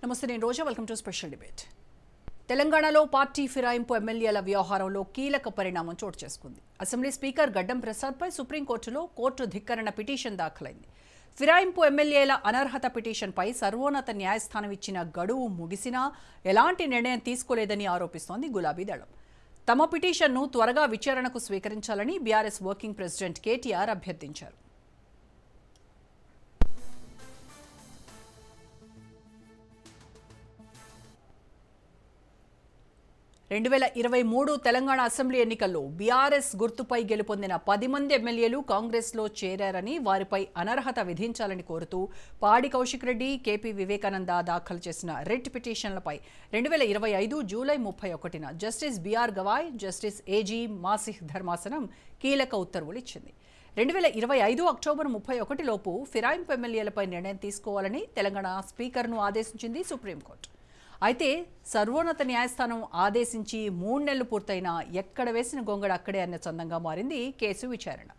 నమస్తే, నేను Roja. Welcome to special debate. తెలంగాణలో పార్టీ ఫిరాయింపు ఎమ్మెల్యేల వ్యవహారంలో కీలక పరిణామం చోటు చేసుకుంది. అసెంబ్లీ స్పీకర్ గడ్డం ప్రసాద్పై సుప్రీంకోర్టులో కోర్టు ధిక్కరణ పిటిషన్ దాఖలైంది. ఫిరాయింపు ఎమ్మెల్యేల అనర్హత పిటిషన్పై సర్వోన్నత న్యాయస్థానం ఇచ్చిన గడువు ముగిసినా ఎలాంటి నిర్ణయం తీసుకోలేదని ఆరోపిస్తోంది గులాబీ దళం. తమ పిటిషన్ను త్వరగా విచారణకు స్వీకరించాలని బీఆర్ఎస్ వర్కింగ్ ప్రెసిడెంట్ కేటీఆర్ అభ్యర్థించారు. 2023 తెలంగాణ అసెంబ్లీ ఎన్నికల్లో బీఆర్ఎస్ గుర్తుపై గెలుపొందిన 10 మంది ఎమ్మెల్యేలు కాంగ్రెస్లో చేరారని, వారిపై అనర్హత విధించాలని కోరుతూ పాడి కౌశిక్ రెడ్డి, కేపీ వివేకానంద దాఖలు చేసిన రిట్ పిటిషన్లపై 2025 జూలై 31న justice BR Gavai, justice AG Masih ధర్మాసనం కీలక ఉత్తర్వులు ఇచ్చింది. 2025 అక్టోబర్ 31 లోపు ఫిరాయింపు ఎమ్మెల్యేలపై నిర్ణయం తీసుకోవాలని తెలంగాణ స్పీకర్ను ఆదేశించింది సుప్రీంకోర్టు. అయితే సర్వోన్నత న్యాయస్థానం ఆదేశించి 3 నెలలు పూర్తయినా ఎక్కడ వేసిన గొంగడ అక్కడే అన్న చందంగా మారింది కేసు విచారణ.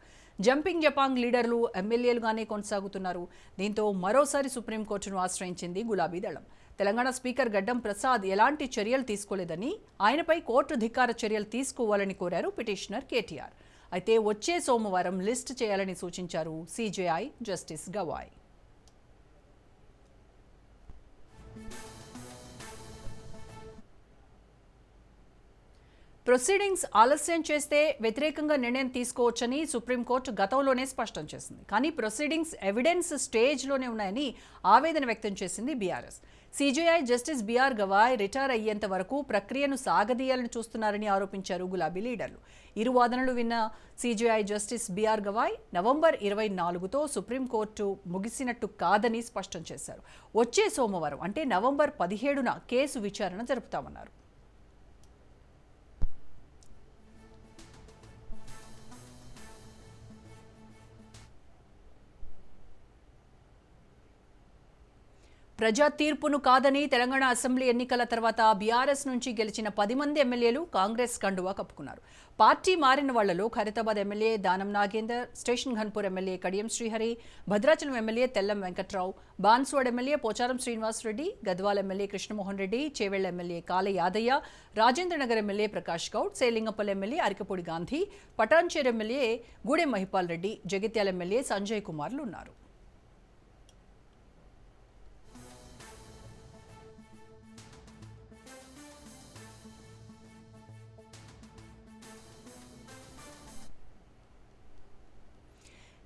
జంపింగ్ జపాంగ్ లీడర్లు ఎమ్మెల్యేలుగానే కొనసాగుతున్నారు. దీంతో మరోసారి సుప్రీంకోర్టును ఆశ్రయించింది గులాబీ దళం. తెలంగాణ స్పీకర్ గడ్డం ప్రసాద్ ఎలాంటి చర్యలు తీసుకోలేదని, ఆయనపై కోర్టు ధిక్కార చర్యలు తీసుకోవాలని కోరారు పిటిషనర్ కేటీఆర్. అయితే వచ్చే సోమవారం లిస్ట్ చేయాలని సూచించారు సీజేఐ జస్టిస్ గవాయ్. ప్రొసీడింగ్స్ ఆలస్యం చేస్తే వ్యతిరేకంగా నిర్ణయం తీసుకోవచ్చని సుప్రీంకోర్టు గతంలోనే స్పష్టం చేసింది. కానీ ప్రొసీడింగ్స్ ఎవిడెన్స్ స్టేజ్లోనే ఉన్నాయని ఆవేదన వ్యక్తం చేసింది BRS. CJI justice BR Gavai retire అయ్యేంత వరకు ప్రక్రియను సాగదీయాలని చూస్తున్నారని ఆరోపించారు గులాబీ లీడర్లు. ఇరు వాదనలు విన్న CJI justice BR Gavai November 24తో సుప్రీంకోర్టు ముగిసినట్టు కాదని స్పష్టం చేశారు. వచ్చే సోమవారం అంటే నవంబర్ 17న కేసు విచారణ జరుపుతామన్నారు. ప్రజా తీర్పును కాదని తెలంగాణ అసెంబ్లీ ఎన్నికల తర్వాత బీఆర్ఎస్ నుంచి గెలిచిన 10 మంది ఎమ్మెల్యేలు కాంగ్రెస్ కండువా కప్పుకున్నారు. పార్టీ మారిన వాళ్లలో Khairatabad MLA Danam Nagender, station Ghanpur MLA Kadiyam Srihari, Bhadrachalam MLA Tellam Venkatrao, Banswada MLA Pocharam Srinivas Reddy, Gadwal MLA Krishnamohan Reddy, Chevella MLA Kale Yadaiah, Rajendranagar MLA Prakash Goud, Serilingampally MLA Arikapudi Gandhi, Patancheru MLA Gudem Mahipal Reddy, Jagtial MLA Sanjay కుమార్లు ఉన్నారు.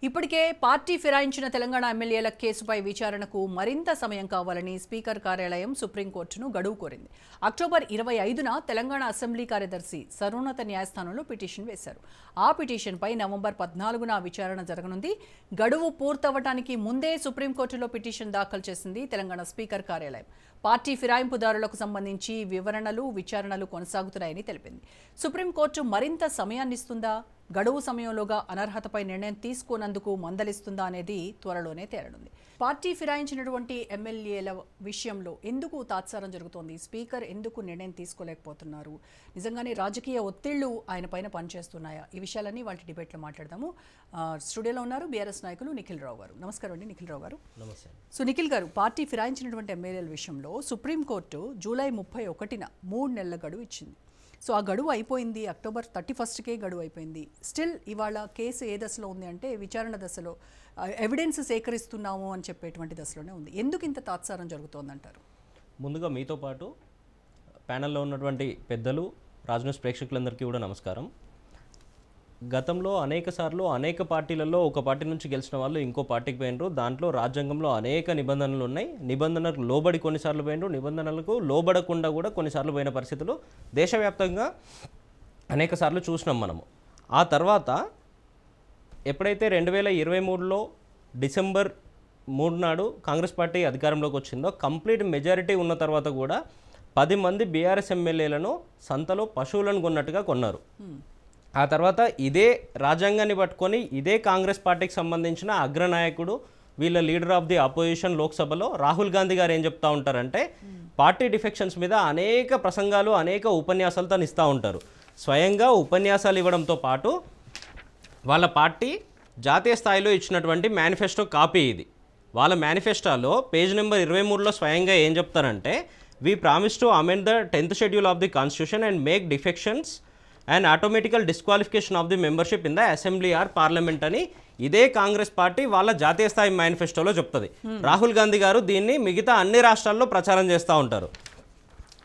ఇప్పటికే పార్టీ ఫిరాయించిన తెలంగాణ ఎమ్మెల్యేల కేసుపై విచారణకు మరింత సమయం కావాలని స్పీకర్ కార్యాలయం సుప్రీంకోర్టును గడువు కోరింది. అక్టోబర్ 25న తెలంగాణ అసెంబ్లీ కార్యదర్శి సర్వోన్నత న్యాయస్థానంలో పిటిషన్ వేశారు. ఆ పిటిషన్పై నవంబర్ 14న విచారణ జరగనుంది. గడువు పూర్తవటానికి ముందే సుప్రీంకోర్టులో పిటిషన్ దాఖలు చేసింది తెలంగాణ స్పీకర్ కార్యాలయం. పార్టీ ఫిరాయింపుదారులకు సంబంధించి వివరణలు, విచారణలు కొనసాగుతున్నాయని తెలిపింది. సుప్రీంకోర్టు మరింత సమయాన్నిస్తుందా, గడువు సమయంలోగా అనర్హతపై నిర్ణయం తీసుకోనందుకు మందలిస్తుందా అనేది త్వరలోనే తేలనుంది. పార్టీ ఫిరాయించినటువంటి ఎమ్మెల్యేల విషయంలో ఎందుకు తాత్సారం జరుగుతోంది, స్పీకర్ ఎందుకు నిర్ణయం తీసుకోలేకపోతున్నారు, నిజంగానే రాజకీయ ఒత్తిళ్లు ఆయన పైన పనిచేస్తున్నాయా, ఈ విషయాలన్నీ వాటి డిబేట్లో మాట్లాడదాము. స్టూడియోలో ఉన్నారు బీఆర్ఎస్ నాయకులు నిఖిల్ రావు గారు. నమస్కారం అండి నిఖిల్ రావు గారు. నమస్తే. సో నిఖిల్ గారు, పార్టీ ఫిరాయించినటువంటి ఎమ్మెల్యేల విషయంలో సుప్రీంకోర్టు జూలై 31న 3 నెలల గడువు ఇచ్చింది. సో ఆ గడువు అయిపోయింది, అక్టోబర్ 31కే గడువు అయిపోయింది. స్టిల్ ఇవాళ కేసు ఏ దశలో ఉంది అంటే విచారణ దశలో, ఎవిడెన్స్ సేకరిస్తున్నాము అని చెప్పేటువంటి దశలోనే ఉంది. ఎందుకు ఇంత తాత్సారం జరుగుతోందంటారు? ముందుగా మీతో పాటు ప్యానెల్లో ఉన్నటువంటి పెద్దలు, రాజన్యూస్ ప్రేక్షకులందరికీ కూడా నమస్కారం. గతంలో అనేక సార్లు అనేక పార్టీలలో ఒక పార్టీ నుంచి గెలిచిన వాళ్ళు ఇంకో పార్టీకి పోయినరు. దాంట్లో రాజ్యాంగంలో అనేక నిబంధనలు ఉన్నాయి. నిబంధనలకు లోబడి కొన్నిసార్లు పోయినరు, నిబంధనలకు లోబడకుండా కూడా కొన్నిసార్లు పోయిన పరిస్థితులు దేశవ్యాప్తంగా అనేక సార్లు చూసినాం మనము. ఆ తర్వాత ఎప్పుడైతే 2023లో డిసెంబర్ 3 నాడు కాంగ్రెస్ పార్టీ అధికారంలోకి వచ్చిందో, కంప్లీట్ మెజారిటీ ఉన్న తర్వాత కూడా 10 మంది బీఆర్ఎస్ ఎమ్మెల్యేలను సంతలో పశువులను కొన్నట్టుగా కొన్నారు. ఆ తర్వాత ఇదే రాజ్యాంగాన్ని పట్టుకొని ఇదే కాంగ్రెస్ పార్టీకి సంబంధించిన అగ్రనాయకుడు, వీళ్ళ లీడర్ ఆఫ్ ది అపోజిషన్ లోక్సభలో రాహుల్ గాంధీ గారు ఏం చెప్తా ఉంటారంటే, పార్టీ డిఫెక్షన్స్ మీద అనేక ప్రసంగాలు, అనేక ఉపన్యాసాలు తను ఇస్తూ ఉంటారు. స్వయంగా ఉపన్యాసాలు ఇవ్వడంతో పాటు వాళ్ళ పార్టీ జాతీయ స్థాయిలో ఇచ్చినటువంటి మేనిఫెస్టో కాపీ ఇది. వాళ్ళ మేనిఫెస్టోలో పేజ్ నెంబర్ 23లో స్వయంగా ఏం చెప్తారంటే, we promise to amend the 10th schedule of the constitution and make defections and automatical disqualification of the membership in the assembly or parliament అని ఇదే కాంగ్రెస్ పార్టీ వాళ్ళ జాతీయ స్థాయి మేనిఫెస్టోలో చెప్తుంది. రాహుల్ గాంధీ గారు దీన్ని మిగతా అన్ని రాష్ట్రాల్లో ప్రచారం చేస్తూ ఉంటారు.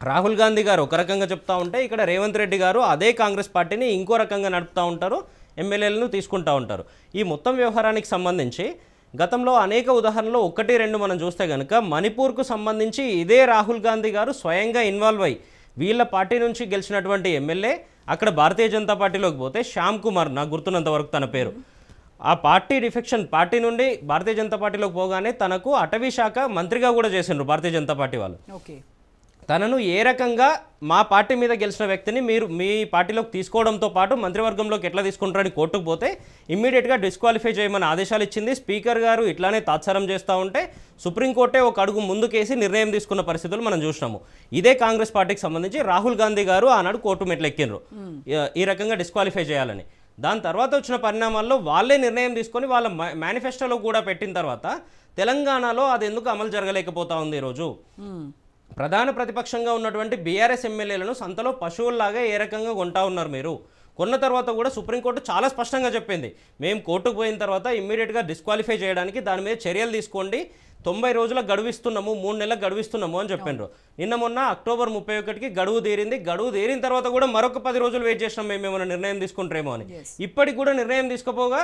రాహుల్ గాంధీ గారు ఒక రకంగా చెప్తా ఉంటే, ఇక్కడ రేవంత్ రెడ్డి గారు అదే కాంగ్రెస్ పార్టీని ఇంకో రకంగా నడుపుతూ ఉంటారు, ఎమ్మెల్యేలను తీసుకుంటూ ఉంటారు. ఈ మొత్తం వ్యవహారానికి సంబంధించి గతంలో అనేక ఉదాహరణలు 1-2 మనం చూస్తే కనుక మణిపూర్కు సంబంధించి ఇదే రాహుల్ గాంధీ గారు స్వయంగా ఇన్వాల్వ్ అయ్యి వీళ్ళ పార్టీ నుంచి గెలిచినటువంటి ఎమ్మెల్యే అక్కడ భారతీయ జనతా పార్టీలోకి పోతే శ్యామ్ కుమార్, నాకు గుర్తున్నంత వరకు తన పేరు, ఆ పార్టీ డిఫెక్షన్ పార్టీ నుండి భారతీయ జనతా పార్టీలోకి పోగానే తనకు అటవీ శాఖ మంత్రిగా కూడా చేసిండ్రు భారతీయ జనతా పార్టీ వాళ్ళు. తనను ఏ రకంగా మా పార్టీ మీద గెలిచిన వ్యక్తిని మీరు మీ పార్టీలోకి తీసుకోవడంతో పాటు మంత్రివర్గంలోకి ఎట్లా తీసుకుంటారని కోర్టుకు పోతే ఇమ్మీడియట్గా డిస్క్వాలిఫై చేయమని ఆదేశాలు ఇచ్చింది. స్పీకర్ గారు ఇట్లానే తాత్సారం చేస్తూ ఉంటే సుప్రీంకోర్టే ఒక అడుగు ముందుకేసి నిర్ణయం తీసుకున్న పరిస్థితులు మనం చూసినాము. ఇదే కాంగ్రెస్ పార్టీకి సంబంధించి రాహుల్ గాంధీ గారు ఆనాడు కోర్టు మెట్లు ఎక్కిండ్రు ఈ రకంగా డిస్క్వాలిఫై చేయాలని. దాని తర్వాత వచ్చిన పరిణామాల్లో వాళ్ళే నిర్ణయం తీసుకొని వాళ్ళ మేనిఫెస్టోలో కూడా పెట్టిన తర్వాత తెలంగాణలో అది ఎందుకు అమలు జరగలేకపోతా ఉంది? ఈరోజు ప్రధాన ప్రతిపక్షంగా ఉన్నటువంటి బీఆర్ఎస్ ఎమ్మెల్యేలను సంతలో పశువుల్లాగా ఏ రకంగా కొంటా ఉన్నారు మీరు. కొన్న తర్వాత కూడా సుప్రీంకోర్టు చాలా స్పష్టంగా చెప్పింది, మేము కోర్టుకు పోయిన తర్వాత ఇమ్మీడియట్గా డిస్క్వాలిఫై చేయడానికి దాని మీద చర్యలు తీసుకోండి, 90 రోజుల గడువిస్తున్నాము, 3 నెలలకు గడువిస్తున్నాము అని చెప్పిండ్రు. నిన్న మొన్న అక్టోబర్ 31కి గడువు తీరింది. గడువు తీరిన తర్వాత కూడా మరొక 10 రోజులు వెయిట్ చేసినాం మేము ఏమైనా నిర్ణయం తీసుకుంటారేమో అని. ఇప్పటికి కూడా నిర్ణయం తీసుకోపోగా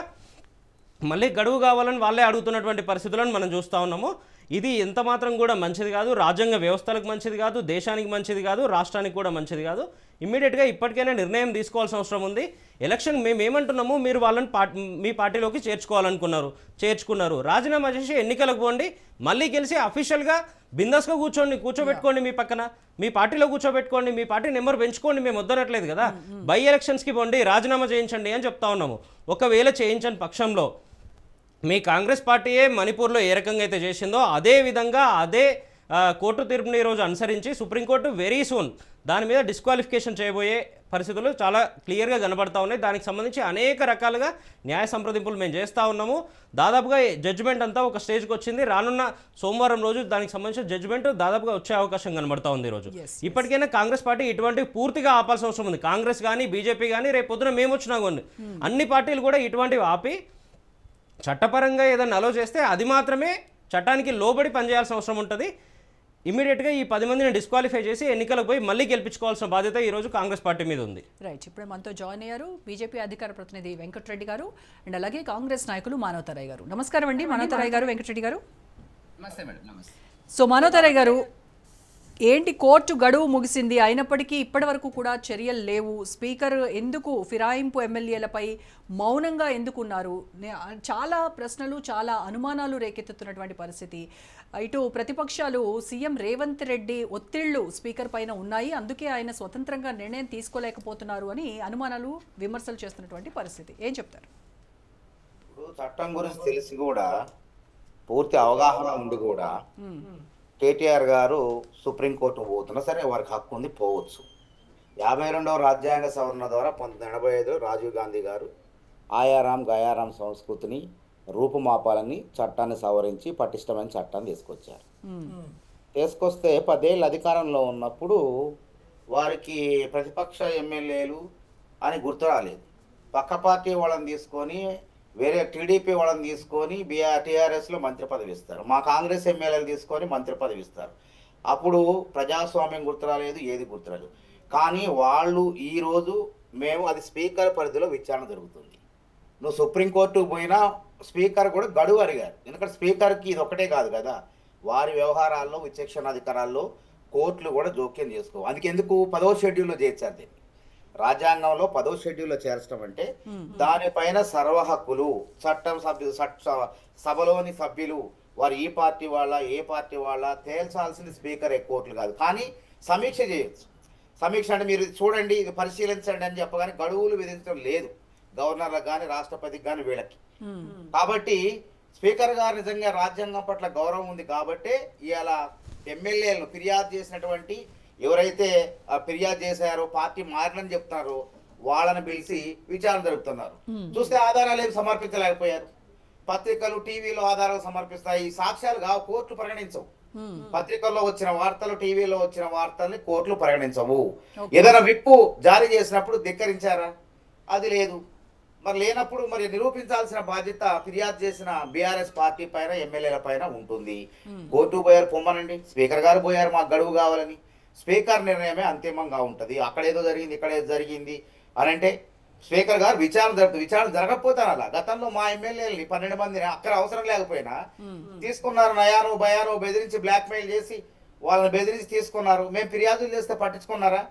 మళ్ళీ గడువు కావాలని వాళ్ళే అడుగుతున్నటువంటి పరిస్థితులను మనం చూస్తూ ఉన్నాము. ఇది ఎంత మాత్రం కూడా మంచిది కాదు, రాజ్యాంగ వ్యవస్థలకు మంచిది కాదు, దేశానికి మంచిది కాదు, రాష్ట్రానికి కూడా మంచిది కాదు. ఇమ్మీడియట్గా ఇప్పటికైనా నిర్ణయం తీసుకోవాల్సిన అవసరం ఉంది. ఎలక్షన్ మేము ఏమంటున్నాము, మీరు వాళ్ళని మీ పార్టీలోకి చేర్చుకున్నారు, రాజీనామా చేసి ఎన్నికలకు పోండి, మళ్ళీ గెలిచి అఫీషియల్గా బిందాస్గా కూర్చోబెట్టుకోండి, మీ పక్కన మీ పార్టీలో కూర్చోబెట్టుకోండి, మీ పార్టీ నెంబర్ పెంచుకోండి, మేము వద్దనట్లేదు కదా, బై ఎలక్షన్స్కి పోండి, రాజీనామా చేయించండి అని చెప్తా ఉన్నాము. ఒకవేళ చేయించని పక్షంలో మీ కాంగ్రెస్ పార్టీయే మణిపూర్లో ఏ రకంగా అయితే చేసిందో అదే విధంగా అదే కోర్టు తీర్పుని ఈరోజు అనుసరించి సుప్రీంకోర్టు వెరీ సూన్ దాని మీద డిస్క్వాలిఫికేషన్ చేయబోయే పరిస్థితులు చాలా క్లియర్గా కనబడతా ఉన్నాయి. దానికి సంబంధించి అనేక రకాలుగా న్యాయ సంప్రదింపులు మేము చేస్తూ ఉన్నాము. దాదాపుగా జడ్జిమెంట్ అంతా ఒక స్టేజ్కి వచ్చింది. రానున్న సోమవారం రోజు దానికి సంబంధించిన జడ్జిమెంట్ దాదాపుగా వచ్చే అవకాశం కనబడతా ఉంది ఈరోజు. ఇప్పటికైనా కాంగ్రెస్ పార్టీ ఇటువంటి పూర్తిగా ఆపాల్సిన అవసరం ఉంది. కాంగ్రెస్ కానీ బీజేపీ కానీ రేపు పొద్దున మేము వచ్చినా కొన్ని అన్ని పార్టీలు కూడా ఇటువంటివి ఆపి చట్టపరంగా ఏదైనా అలో చేస్తే అది మాత్రమే చట్టానికి లోబడి పనిచేయాల్సిన అవసరం ఉంటుంది. ఇమీడియట్గా ఈ 10 మందిని డిస్క్వాలిఫై చేసి ఎన్నికలకు పోయి మళ్ళీ గెలిపించుకోవాల్సిన బాధ్యత ఈరోజు కాంగ్రెస్ పార్టీ మీద ఉంది. రైట్, ఇప్పుడు మనతో జాయిన్ అయ్యారు బీజేపీ అధికార ప్రతినిధి వెంకటరెడ్డి గారు అండ్ అలాగే కాంగ్రెస్ నాయకులు మానవతరాయ్ గారు. నమస్కారం అండి మానవతరాయ్ గారు, వెంకటరెడ్డి గారు. సో మానవతరాయ్ గారు, ఏంటి కోర్టు గడువు ముగిసింది అయినప్పటికీ ఇప్పటి వరకు కూడా చర్యలు లేవు, స్పీకర్ ఎందుకు ఫిరాయింపు ఎమ్మెల్యేలపై మౌనంగా ఎందుకున్నారు? చాలా ప్రశ్నలు చాలా అనుమానాలు రేకెత్తుతున్నటువంటి పరిస్థితి. ఇటు ప్రతిపక్షాలు సీఎం రేవంత్ రెడ్డి ఒత్తిళ్లు స్పీకర్ పైన ఉన్నాయి, అందుకే ఆయన స్వతంత్రంగా నిర్ణయం తీసుకోలేకపోతున్నారు అని అనుమానాలు విమర్శలు చేస్తున్నటువంటి పరిస్థితి. ఏం చెప్తారు? ఇప్పుడు చట్టం గురించి తెలిసి కూడా పూర్తి అవగాహన ఉండి కూడా కేటీఆర్ గారు సుప్రీంకోర్టు పోతున్నా సరే వారికి హక్కు ఉంది, పోవచ్చు. 52వ రాజ్యాంగ సవరణ ద్వారా 1985 రాజీవ్ గాంధీ గారు ఆయారాం గయారాం సంస్కృతిని రూపుమాపాలని చట్టాన్ని సవరించి పటిష్టమైన చట్టాన్ని తీసుకొచ్చారు. తీసుకొస్తే 10 ఏళ్ళు అధికారంలో ఉన్నప్పుడు వారికి ప్రతిపక్ష ఎమ్మెల్యేలు అని గుర్తు రాలేదు. పక్క పార్టీ వాళ్ళని తీసుకొని వేరే టీడీపీ వాళ్ళని తీసుకొని టీఆర్ఎస్లో మంత్రి పదవి ఇస్తారు, మా కాంగ్రెస్ ఎమ్మెల్యేలు తీసుకొని మంత్రి పదవి ఇస్తారు. అప్పుడు ప్రజాస్వామ్యం గుర్తురాలేదు, ఏది గుర్తురాలేదు. కానీ వాళ్ళు ఈరోజు మేము అది స్పీకర్ పరిధిలో విచారణ జరుగుతుంది, నువ్వు సుప్రీంకోర్టుకు పోయినా స్పీకర్ కూడా గడువు అడిగారు. ఎందుకంటే స్పీకర్కి ఇది ఒకటే కాదు కదా, వారి వ్యవహారాల్లో విచక్షణాధికారాల్లో కోర్టులు కూడా జోక్యం చేసుకోవు. అందుకెందుకు 10వ షెడ్యూల్లో చేర్చారు దీన్ని. రాజ్యాంగంలో 10వ షెడ్యూల్లో చేర్చడం అంటే దానిపైన సర్వ హక్కులు, చట్టం సభలోని సభ్యులు వారు ఈ పార్టీ వాళ్ళ ఏ పార్టీ వాళ్ళ తేల్చాల్సింది స్పీకర్ కోర్టులు కాదు, కానీ సమీక్ష చేయొచ్చు. సమీక్ష అంటే మీరు చూడండి, ఇది పరిశీలించండి అని చెప్పగానే గడువులు విధించడం లేదు గవర్నర్లకు కానీ రాష్ట్రపతికి కానీ వీళ్ళకి. కాబట్టి స్పీకర్ గారు నిజంగా రాజ్యాంగం పట్ల గౌరవం ఉంది కాబట్టి ఇవాళ ఎమ్మెల్యేలను ఫిర్యాదు చేసినటువంటి ఎవరైతే ఫిర్యాదు చేశారో పార్టీ మారని చెప్తున్నారో వాళ్ళని పిలిచి విచారణ జరుపుతున్నారు. చూస్తే ఆధారాలు ఏమి సమర్పించలేకపోయారు. పత్రికలు టీవీలో ఆధారాలు సమర్పిస్తాయి. సాక్ష్యాలు కావు, కోర్టులు పరిగణించవు. పత్రికల్లో వచ్చిన వార్తలు, టీవీలో వచ్చిన వార్తల్ని కోర్టులు పరిగణించవు. ఏదైనా విప్పు జారీ చేసినప్పుడు ధిక్కరించారా? అది లేదు. మరి లేనప్పుడు మరి నిరూపించాల్సిన బాధ్యత ఫిర్యాదు చేసిన బీఆర్ఎస్ పార్టీ పైన, ఎమ్మెల్యేల పైన ఉంటుంది. కోర్టు పోయారు, పొమ్మనండి. స్పీకర్ గారు పోయారు, మాకు గడువు కావాలని. స్పీకర్ నిర్ణయమే అంతిమంగా ఉంటుంది. అక్కడ ఏదో జరిగింది, ఇక్కడ ఏదో జరిగింది అని అంటే స్పీకర్ గారు విచారణ జరగకపోతే అలా. గతంలో మా ఎమ్మెల్యేలని 12 మందిని అక్కడ అవసరం లేకపోయినా తీసుకున్నారు. నయాను భయాను బెదిరించి బ్లాక్మెయిల్ చేసి వాళ్ళని బెదిరించి తీసుకున్నారు. మేము ఫిర్యాదులు చేస్తే పట్టించుకున్నారా?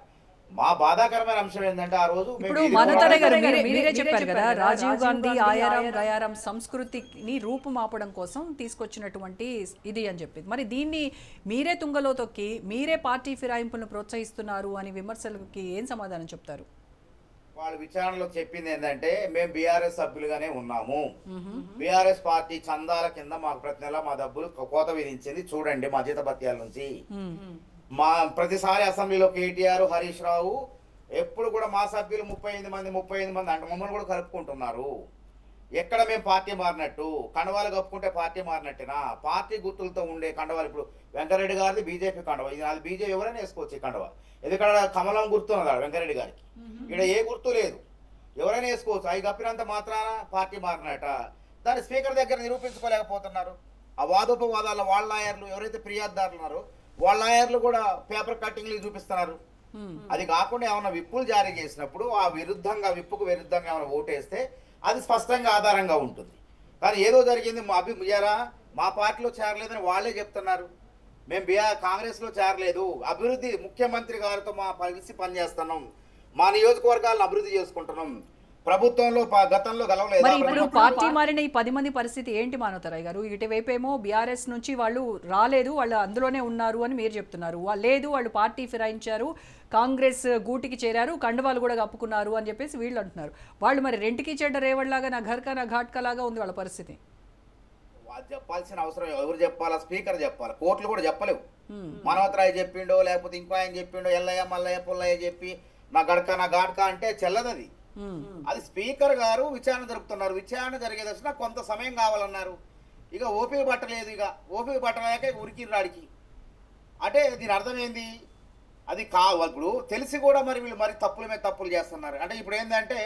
మా బాధాకరమైన అంశం ఏంటంటే ఆ రోజు ఇప్పుడు మనతరే గారు మీరే చెప్పారు కదా, రాజీవ్ గాంధీ ఆయారం గయారం సంస్కృతిని రూపుమాపడం కోసం తీసుకొచ్చినటువంటి ఇది అని చెప్పి, మరి దీన్ని మీరే తుంగలో తొక్కి మీరే పార్టీ ఫిరాయింపులను ప్రోత్సహిస్తున్నారు అని విమర్శలకి ఏం సమాధానం చెప్తారు? వాళ్ళు విచారణలో చెప్పింది ఏంటంటే మేము బీఆర్ఎస్ సభ్యులుగానే ఉన్నాము. బీఆర్ఎస్ పార్టీ చందాల కింద మాకు ప్రతి నెల మా డబ్బులు కోత విధించింది, చూడండి మా జీతభత్యాల నుంచి. మా ప్రతిసారి అసెంబ్లీలో కేటీఆర్, హరీష్ రావు ఎప్పుడు కూడా మా సభ్యులు 38 మంది అంటే మమ్మల్ని కూడా కలుపుకుంటున్నారు. ఎక్కడ మేము పార్టీ మారినట్టు? కండవాలు కప్పుకుంటే పార్టీ మారినట్టేనా? పార్టీ గుర్తులతో ఉండే కండవాలు. ఇప్పుడు వెంకరెడ్డి గారిది బీజేపీ కండవ, ఇది అది బీజేపీ ఎవరైనా వేసుకోవచ్చు ఈ కండవ. ఎందుకంటే కమలం గుర్తున్నదా వెంకరెడ్డి గారికి? ఇక్కడ ఏ గుర్తు లేదు, ఎవరైనా వేసుకోవచ్చు. అవి కప్పినంత మాత్రాన పార్టీ మారినట. దాన్ని స్పీకర్ దగ్గర నిరూపించుకోలేకపోతున్నారు. ఆ వాదోపవాదాల వాళ్ళ లాయర్లు ఎవరైతే ఫిర్యాదుదారులు ఉన్నారో వాళ్ళ లాయర్లు కూడా పేపర్ కట్టింగ్లు చూపిస్తున్నారు. అది కాకుండా ఏమైనా విప్పులు జారీ చేసినప్పుడు ఆ విప్పుకు విరుద్ధంగా ఏమైనా ఓటేస్తే అది స్పష్టంగా ఆధారంగా ఉంటుంది. కానీ ఏదో జరిగింది మా పార్టీలో చేరలేదని వాళ్ళే చెప్తున్నారు. మేము కాంగ్రెస్లో చేరలేదు, అభివృద్ధి ముఖ్యమంత్రి గారితో మా కలిసి పనిచేస్తున్నాం, మా నియోజకవర్గాలను అభివృద్ధి చేసుకుంటున్నాం, ప్రభుత్వంలో గతంలో గెలవలేదు. మరి ఇప్పుడు పార్టీ మారిన ఈ 10 మంది పరిస్థితి ఏంటి మానవతరాయ్ గారు? ఇటువైపేమో బీఆర్ఎస్ నుంచి వాళ్ళు రాలేదు, వాళ్ళు అందులోనే ఉన్నారు అని మీరు చెప్తున్నారు. లేదు, వాళ్ళు పార్టీ ఫిరాయించారు, కాంగ్రెస్ గూటికి చేరారు, కండువాలు కూడా కప్పుకున్నారు అని చెప్పేసి వీళ్ళు అంటున్నారు. వాళ్ళు మరి రెంటికి చెడ్డ రేవడిలాగా, నా ఘర్కా నా ఘాట్కా లాగా ఉంది వాళ్ళ పరిస్థితి. చెప్పాల్సిన అవసరం ఎవరు చెప్పాలా? స్పీకర్ చెప్పాలి. కోర్టులు కూడా చెప్పలేవు. మానవతరాయ్ చెప్పిండో లేకపోతే ఇంకో ఆయన చెప్పిండో, ఎల్లయ్య మల్లయ్య పుల్లయ్య చెప్పి నా గడక నా ఘాట్కా అంటే చెల్లదది. అది స్పీకర్ గారు విచారణ జరుపుతున్నారు. విచారణ జరిగే దశ కొంత సమయం కావాలన్నారు. ఇక ఓపిక పట్టలేదు. ఇక ఓపిక పట్టలేక ఉరికిరాడికి అంటే దీని అర్థం ఏంది? అది ఇప్పుడు తెలిసి కూడా మరి వీళ్ళు మరి తప్పుల మీద తప్పులు చేస్తున్నారు. అంటే ఇప్పుడు ఏంటంటే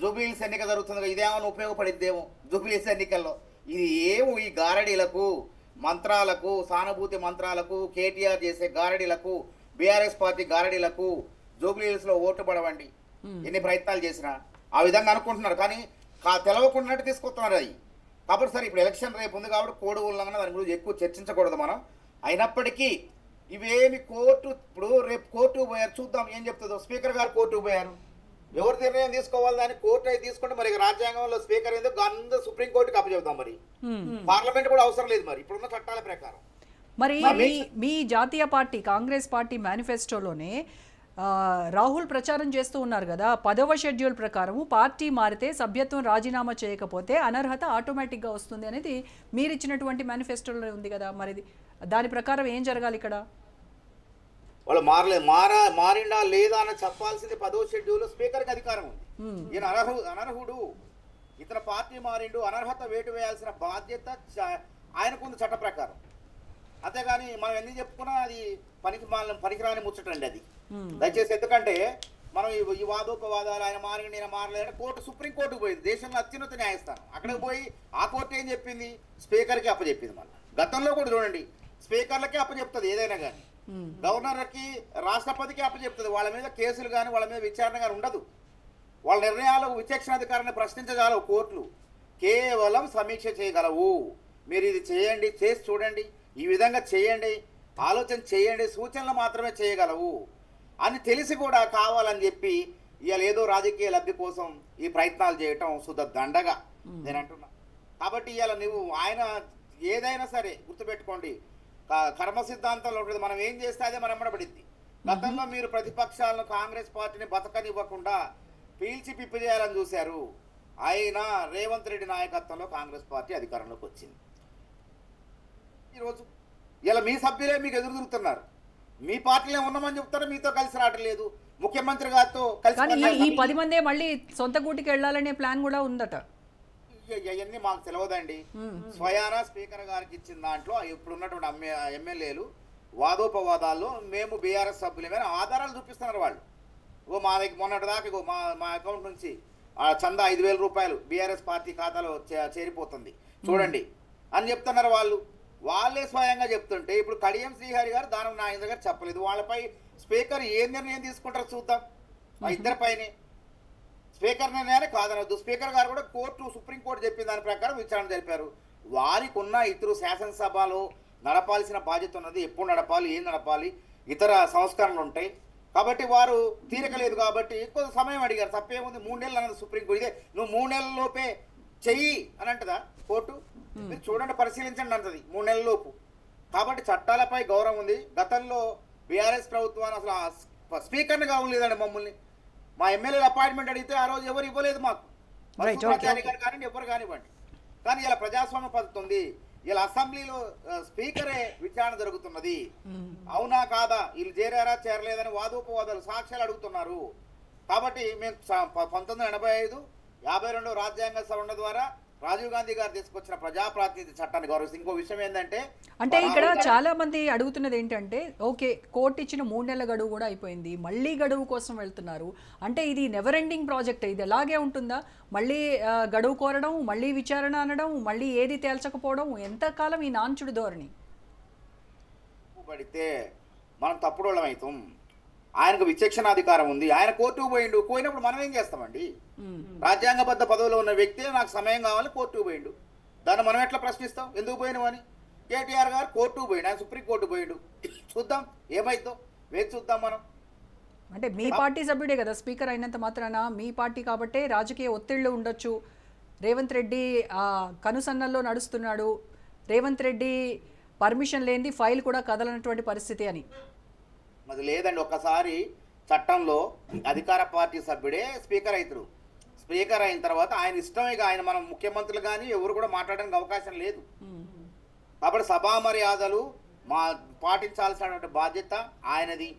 జూబ్లీహిల్స్ ఎన్నిక జరుగుతుంది, ఇదేమో ఉపయోగపడిద్దేమో జూబ్లీహిల్స్ ఎన్నికల్లో. ఇది ఏమో ఈ గారడీలకు, మంత్రాలకు, సానుభూతి మంత్రాలకు, కేటీఆర్ చేసే గారడీలకు, బీఆర్ఎస్ పార్టీ గారడీలకు జూబ్లీహిల్స్లో ఓటు పడవండి ఎన్ని ప్రయత్నాలు చేసినా ఆ విధంగా అనుకుంటున్నారు. కానీ తెలవకుండానట్టు తీసుకొస్తున్నారు అది. కాబట్టి సరే ఇప్పుడు ఎలక్షన్ రేపు ఉంది కాబట్టి కోడ్ ఉల్లంఘన దాని గురించి ఎక్కువ చర్చించకూడదు మనం. అయినప్పటికీ ఇవేమి కోర్టు ఇప్పుడు రేపు కోర్టుకు పోయారు, చూద్దాం ఏం చెప్తుందో. స్పీకర్ గారు కోర్టుకు పోయారు, ఎవరు నిర్ణయం తీసుకోవాలి దాన్ని? కోర్టు అయితే తీసుకుంటే మరి రాజ్యాంగంలో స్పీకర్ ఎందుకు అందరూ సుప్రీంకోర్టుకి అప్పచెప్తాం. మరి పార్లమెంట్ కూడా అవసరం లేదు మరి ఇప్పుడున్న చట్టాల ప్రకారం. మరి మీ జాతీయ పార్టీ కాంగ్రెస్ పార్టీ మేనిఫెస్టోలోనే రాహుల్ ప్రచారం చేస్తూ ఉన్నారు కదా, 10వ షెడ్యూల్ ప్రకారం పార్టీ మారితే సభ్యత్వం రాజీనామా చేయకపోతే అనర్హత ఆటోమేటిక్గా వస్తుంది అనేది మీరు ఇచ్చినటువంటి మేనిఫెస్టోలో ఉంది కదా. మరి దాని ప్రకారం ఏం జరగాలి ఇక్కడ? వాళ్ళు మారిండా లేదా అని చెప్పాల్సింది 10వ షెడ్యూల్. స్పీకర్కి అధికారం ఉంది. ఈయన అనర్హుడు, ఇతర పార్టీ మారిండు, అనర్హత వేటు వేయాల్సిన బాధ్యత ఆయనకుంది చట్ట ప్రకారం. అంతేగాని మనం ఎన్ని చెప్పుకున్నా అది పనికిరాని ముచ్చటండి అది. దయచేసి ఎందుకంటే మనం ఈ వాదోపవాదాలు ఆయన మారిండి నేను మారలేదని కోర్టు సుప్రీంకోర్టుకు పోయింది, దేశంలో అత్యున్నత న్యాయస్థానం. అక్కడికి పోయి ఆ కోర్టు ఏం చెప్పింది? స్పీకర్కి అప్పచెప్పింది. మళ్ళీ గతంలో కూడా చూడండి స్పీకర్లకే అప్పచెప్తుంది ఏదైనా కానీ, గవర్నర్కి రాష్ట్రపతికి అప్పచెప్తుంది. వాళ్ళ మీద కేసులు కానీ వాళ్ళ మీద విచారణ కానీ ఉండదు. వాళ్ళ నిర్ణయాలకు విచక్షణాధికారాన్ని ప్రశ్నించగలవు కోర్టులు, కేవలం సమీక్ష చేయగలవు. మీరు ఇది చేయండి, చేసి చూడండి, ఈ విధంగా చేయండి, ఆలోచన చేయండి, సూచనలు మాత్రమే చేయగలవు అని తెలిసి కూడా కావాలని చెప్పి ఇవాళ ఏదో రాజకీయ లబ్ధి కోసం ఈ ప్రయత్నాలు చేయటం శుద్ధ దండగా నేను అంటున్నా. కాబట్టి ఇవాళ నువ్వు ఆయన ఏదైనా సరే గుర్తుపెట్టుకోండి, కర్మ సిద్ధాంతంలో ఉంటుంది. మనం ఏం చేస్తే అదే మనం ఎమ్మడబడిద్ది. గతంలో మీరు ప్రతిపక్షాలను కాంగ్రెస్ పార్టీని బతకనివ్వకుండా పీల్చి పిప్పి చేయాలని చూశారు. అయినా రేవంత్ రెడ్డి నాయకత్వంలో కాంగ్రెస్ పార్టీ అధికారంలోకి వచ్చింది. ఈరోజు ఇలా మీ సభ్యులే మీకు ఎదురు తిరుగుతున్నారు. మీ పార్టీలో ఉన్నామని చెప్తారు, మీతో కలిసి రావటం లేదు. ముఖ్యమంత్రి గారితో కలిసి ఈ 10 మందే మళ్ళీ సొంత గూటికి వెళ్ళాలనే ప్లాన్ కూడా ఉందట. అవన్నీ మాకు తెలియదండి. స్వయాన స్పీకర్ గారికి ఇచ్చిన దాంట్లో ఇప్పుడు ఉన్నటువంటి ఎమ్మెల్యేలు వాదోపవాదాల్లో మేము బీఆర్ఎస్ సభ్యులమైన ఆధారాలు చూపిస్తున్నారు వాళ్ళు. మా దగ్గర మొన్నటి దాకా మా అకౌంట్ నుంచి చందా 5,000 రూపాయలు బీఆర్ఎస్ పార్టీ ఖాతాలో చేరిపోతుంది చూడండి అని చెప్తున్నారు వాళ్ళు. వాళ్ళే స్వయంగా చెప్తుంటే ఇప్పుడు కడియం శ్రీహరి గారు దానం నాగేంద్ర గారు చెప్పలేదు. వాళ్ళపై స్పీకర్ ఏ నిర్ణయం తీసుకుంటారో చూద్దాం. మా ఇద్దరిపైనే స్పీకర్ నిర్ణయాన్ని కాదనొద్దు. స్పీకర్ గారు కూడా సుప్రీంకోర్టు చెప్పిన దాని ప్రకారం విచారణ జరిపారు. వారికి ఉన్న ఇతరు శాసనసభలో నడపాల్సిన బాధ్యత ఉన్నది. ఎప్పుడు నడపాలి, ఏం నడపాలి, ఇతర సంస్కరణలు ఉంటాయి కాబట్టి వారు తీరకలేదు కాబట్టి కొంత సమయం అడిగారు. తప్పేముంది, 3 నెలలు అన్నది సుప్రీంకోర్టు. ఇదే నువ్వు 3 నెలల లోపే చెయ్యి అని అంటదా కోర్టు? మీరు చూడండి, పరిశీలించండి అంటది 3 నెలల లోపు. కాబట్టి చట్టాలపై గౌరవం ఉంది. గతంలో బీఆర్ఎస్ ప్రభుత్వాన్ని అసలు స్పీకర్ని కావలేదండి మమ్మల్ని. మా ఎమ్మెల్యేల అపాయింట్మెంట్ అడిగితే ఆ రోజు ఎవరు ఇవ్వలేదు మాకు. కానీ ఎవరు కానివ్వండి. కానీ ఇలా ప్రజాస్వామ్య పద్ధతి ఉంది. ఇలా అసెంబ్లీలో స్పీకరే విచారణ జరుగుతున్నది. అవునా కాదా, వీళ్ళు చేరారా చేరలేదని వాదోపవాదాలు సాక్ష్యాలు అడుగుతున్నారు. కాబట్టి మేము 1985, 52 రాజ్యాంగ సవరణ ద్వారా రాజీవ్ గాంధీ గారు తీసుకొచ్చిన ప్రజాప్రాతినిధ్య చట్టాన్ని గౌరవిస్తుంది. ఇంకో విషయం ఏంటంటే అంటే ఇక్కడ చాలా మంది అడుగుతున్నది ఏంటంటే, ఓకే కోర్టు ఇచ్చిన 3 నెలల గడువు కూడా అయిపోయింది, మళ్ళీ గడువు కోసం వెళ్తున్నారు అంటే ఇది నెవర్ ఎండింగ్ ప్రాజెక్ట్. ఇది ఎలాగే ఉంటుందా? మళ్ళీ గడువు కోరడం, మళ్ళీ విచారణ అనడం, మళ్ళీ ఏది తేల్చకపోవడం, ఎంతకాలం ఈ నాంచుడి ధోరణి? పడితే మనం తప్పుడోళ్ళం అవుతాం. ఆయనకు విచక్షణాధికారం ఉంది. ఆయన కోర్టుకు పోయినప్పుడు మనం ఏం చేస్తామండి? రాజ్యాంగబద్ధ పదవిలో ఉన్న వ్యక్తి నాకు సమయం కావాలి కోర్టుకు పోయిండు, దాన్ని మనం ఎట్లా ప్రశ్నిస్తాం? ఎందుకు పోయినావు అని. కేటీఆర్ గారు కోర్టుకు పోయిండు, ఆయన సుప్రీంకోర్టు పోయిండు. చూద్దాం ఏమైందో, వేచి చూద్దాం మనం. అంటే మీ పార్టీ సభ్యుడే కదా స్పీకర్ అయినంత మాత్రాన, మీ పార్టీ కాబట్టే రాజకీయ ఒత్తిళ్లు ఉండొచ్చు. రేవంత్ రెడ్డి కనుసన్నల్లో నడుస్తున్నాడు, రేవంత్ రెడ్డి పర్మిషన్ లేనిది ఫైల్ కూడా కదలనటువంటి పరిస్థితి అని. అది లేదండి. ఒక్కసారి చట్టంలో అధికార పార్టీ సభ్యుడే స్పీకర్ అవుతారు. స్పీకర్ అయిన తర్వాత ఆయన ఇష్టమే, ఆయన మనం ముఖ్యమంత్రులు కానీ ఎవరు కూడా మాట్లాడడానికి అవకాశం లేదు. కాబట్టి సభా మర్యాదలు పాటించాల్సినటువంటి బాధ్యత ఆయనది.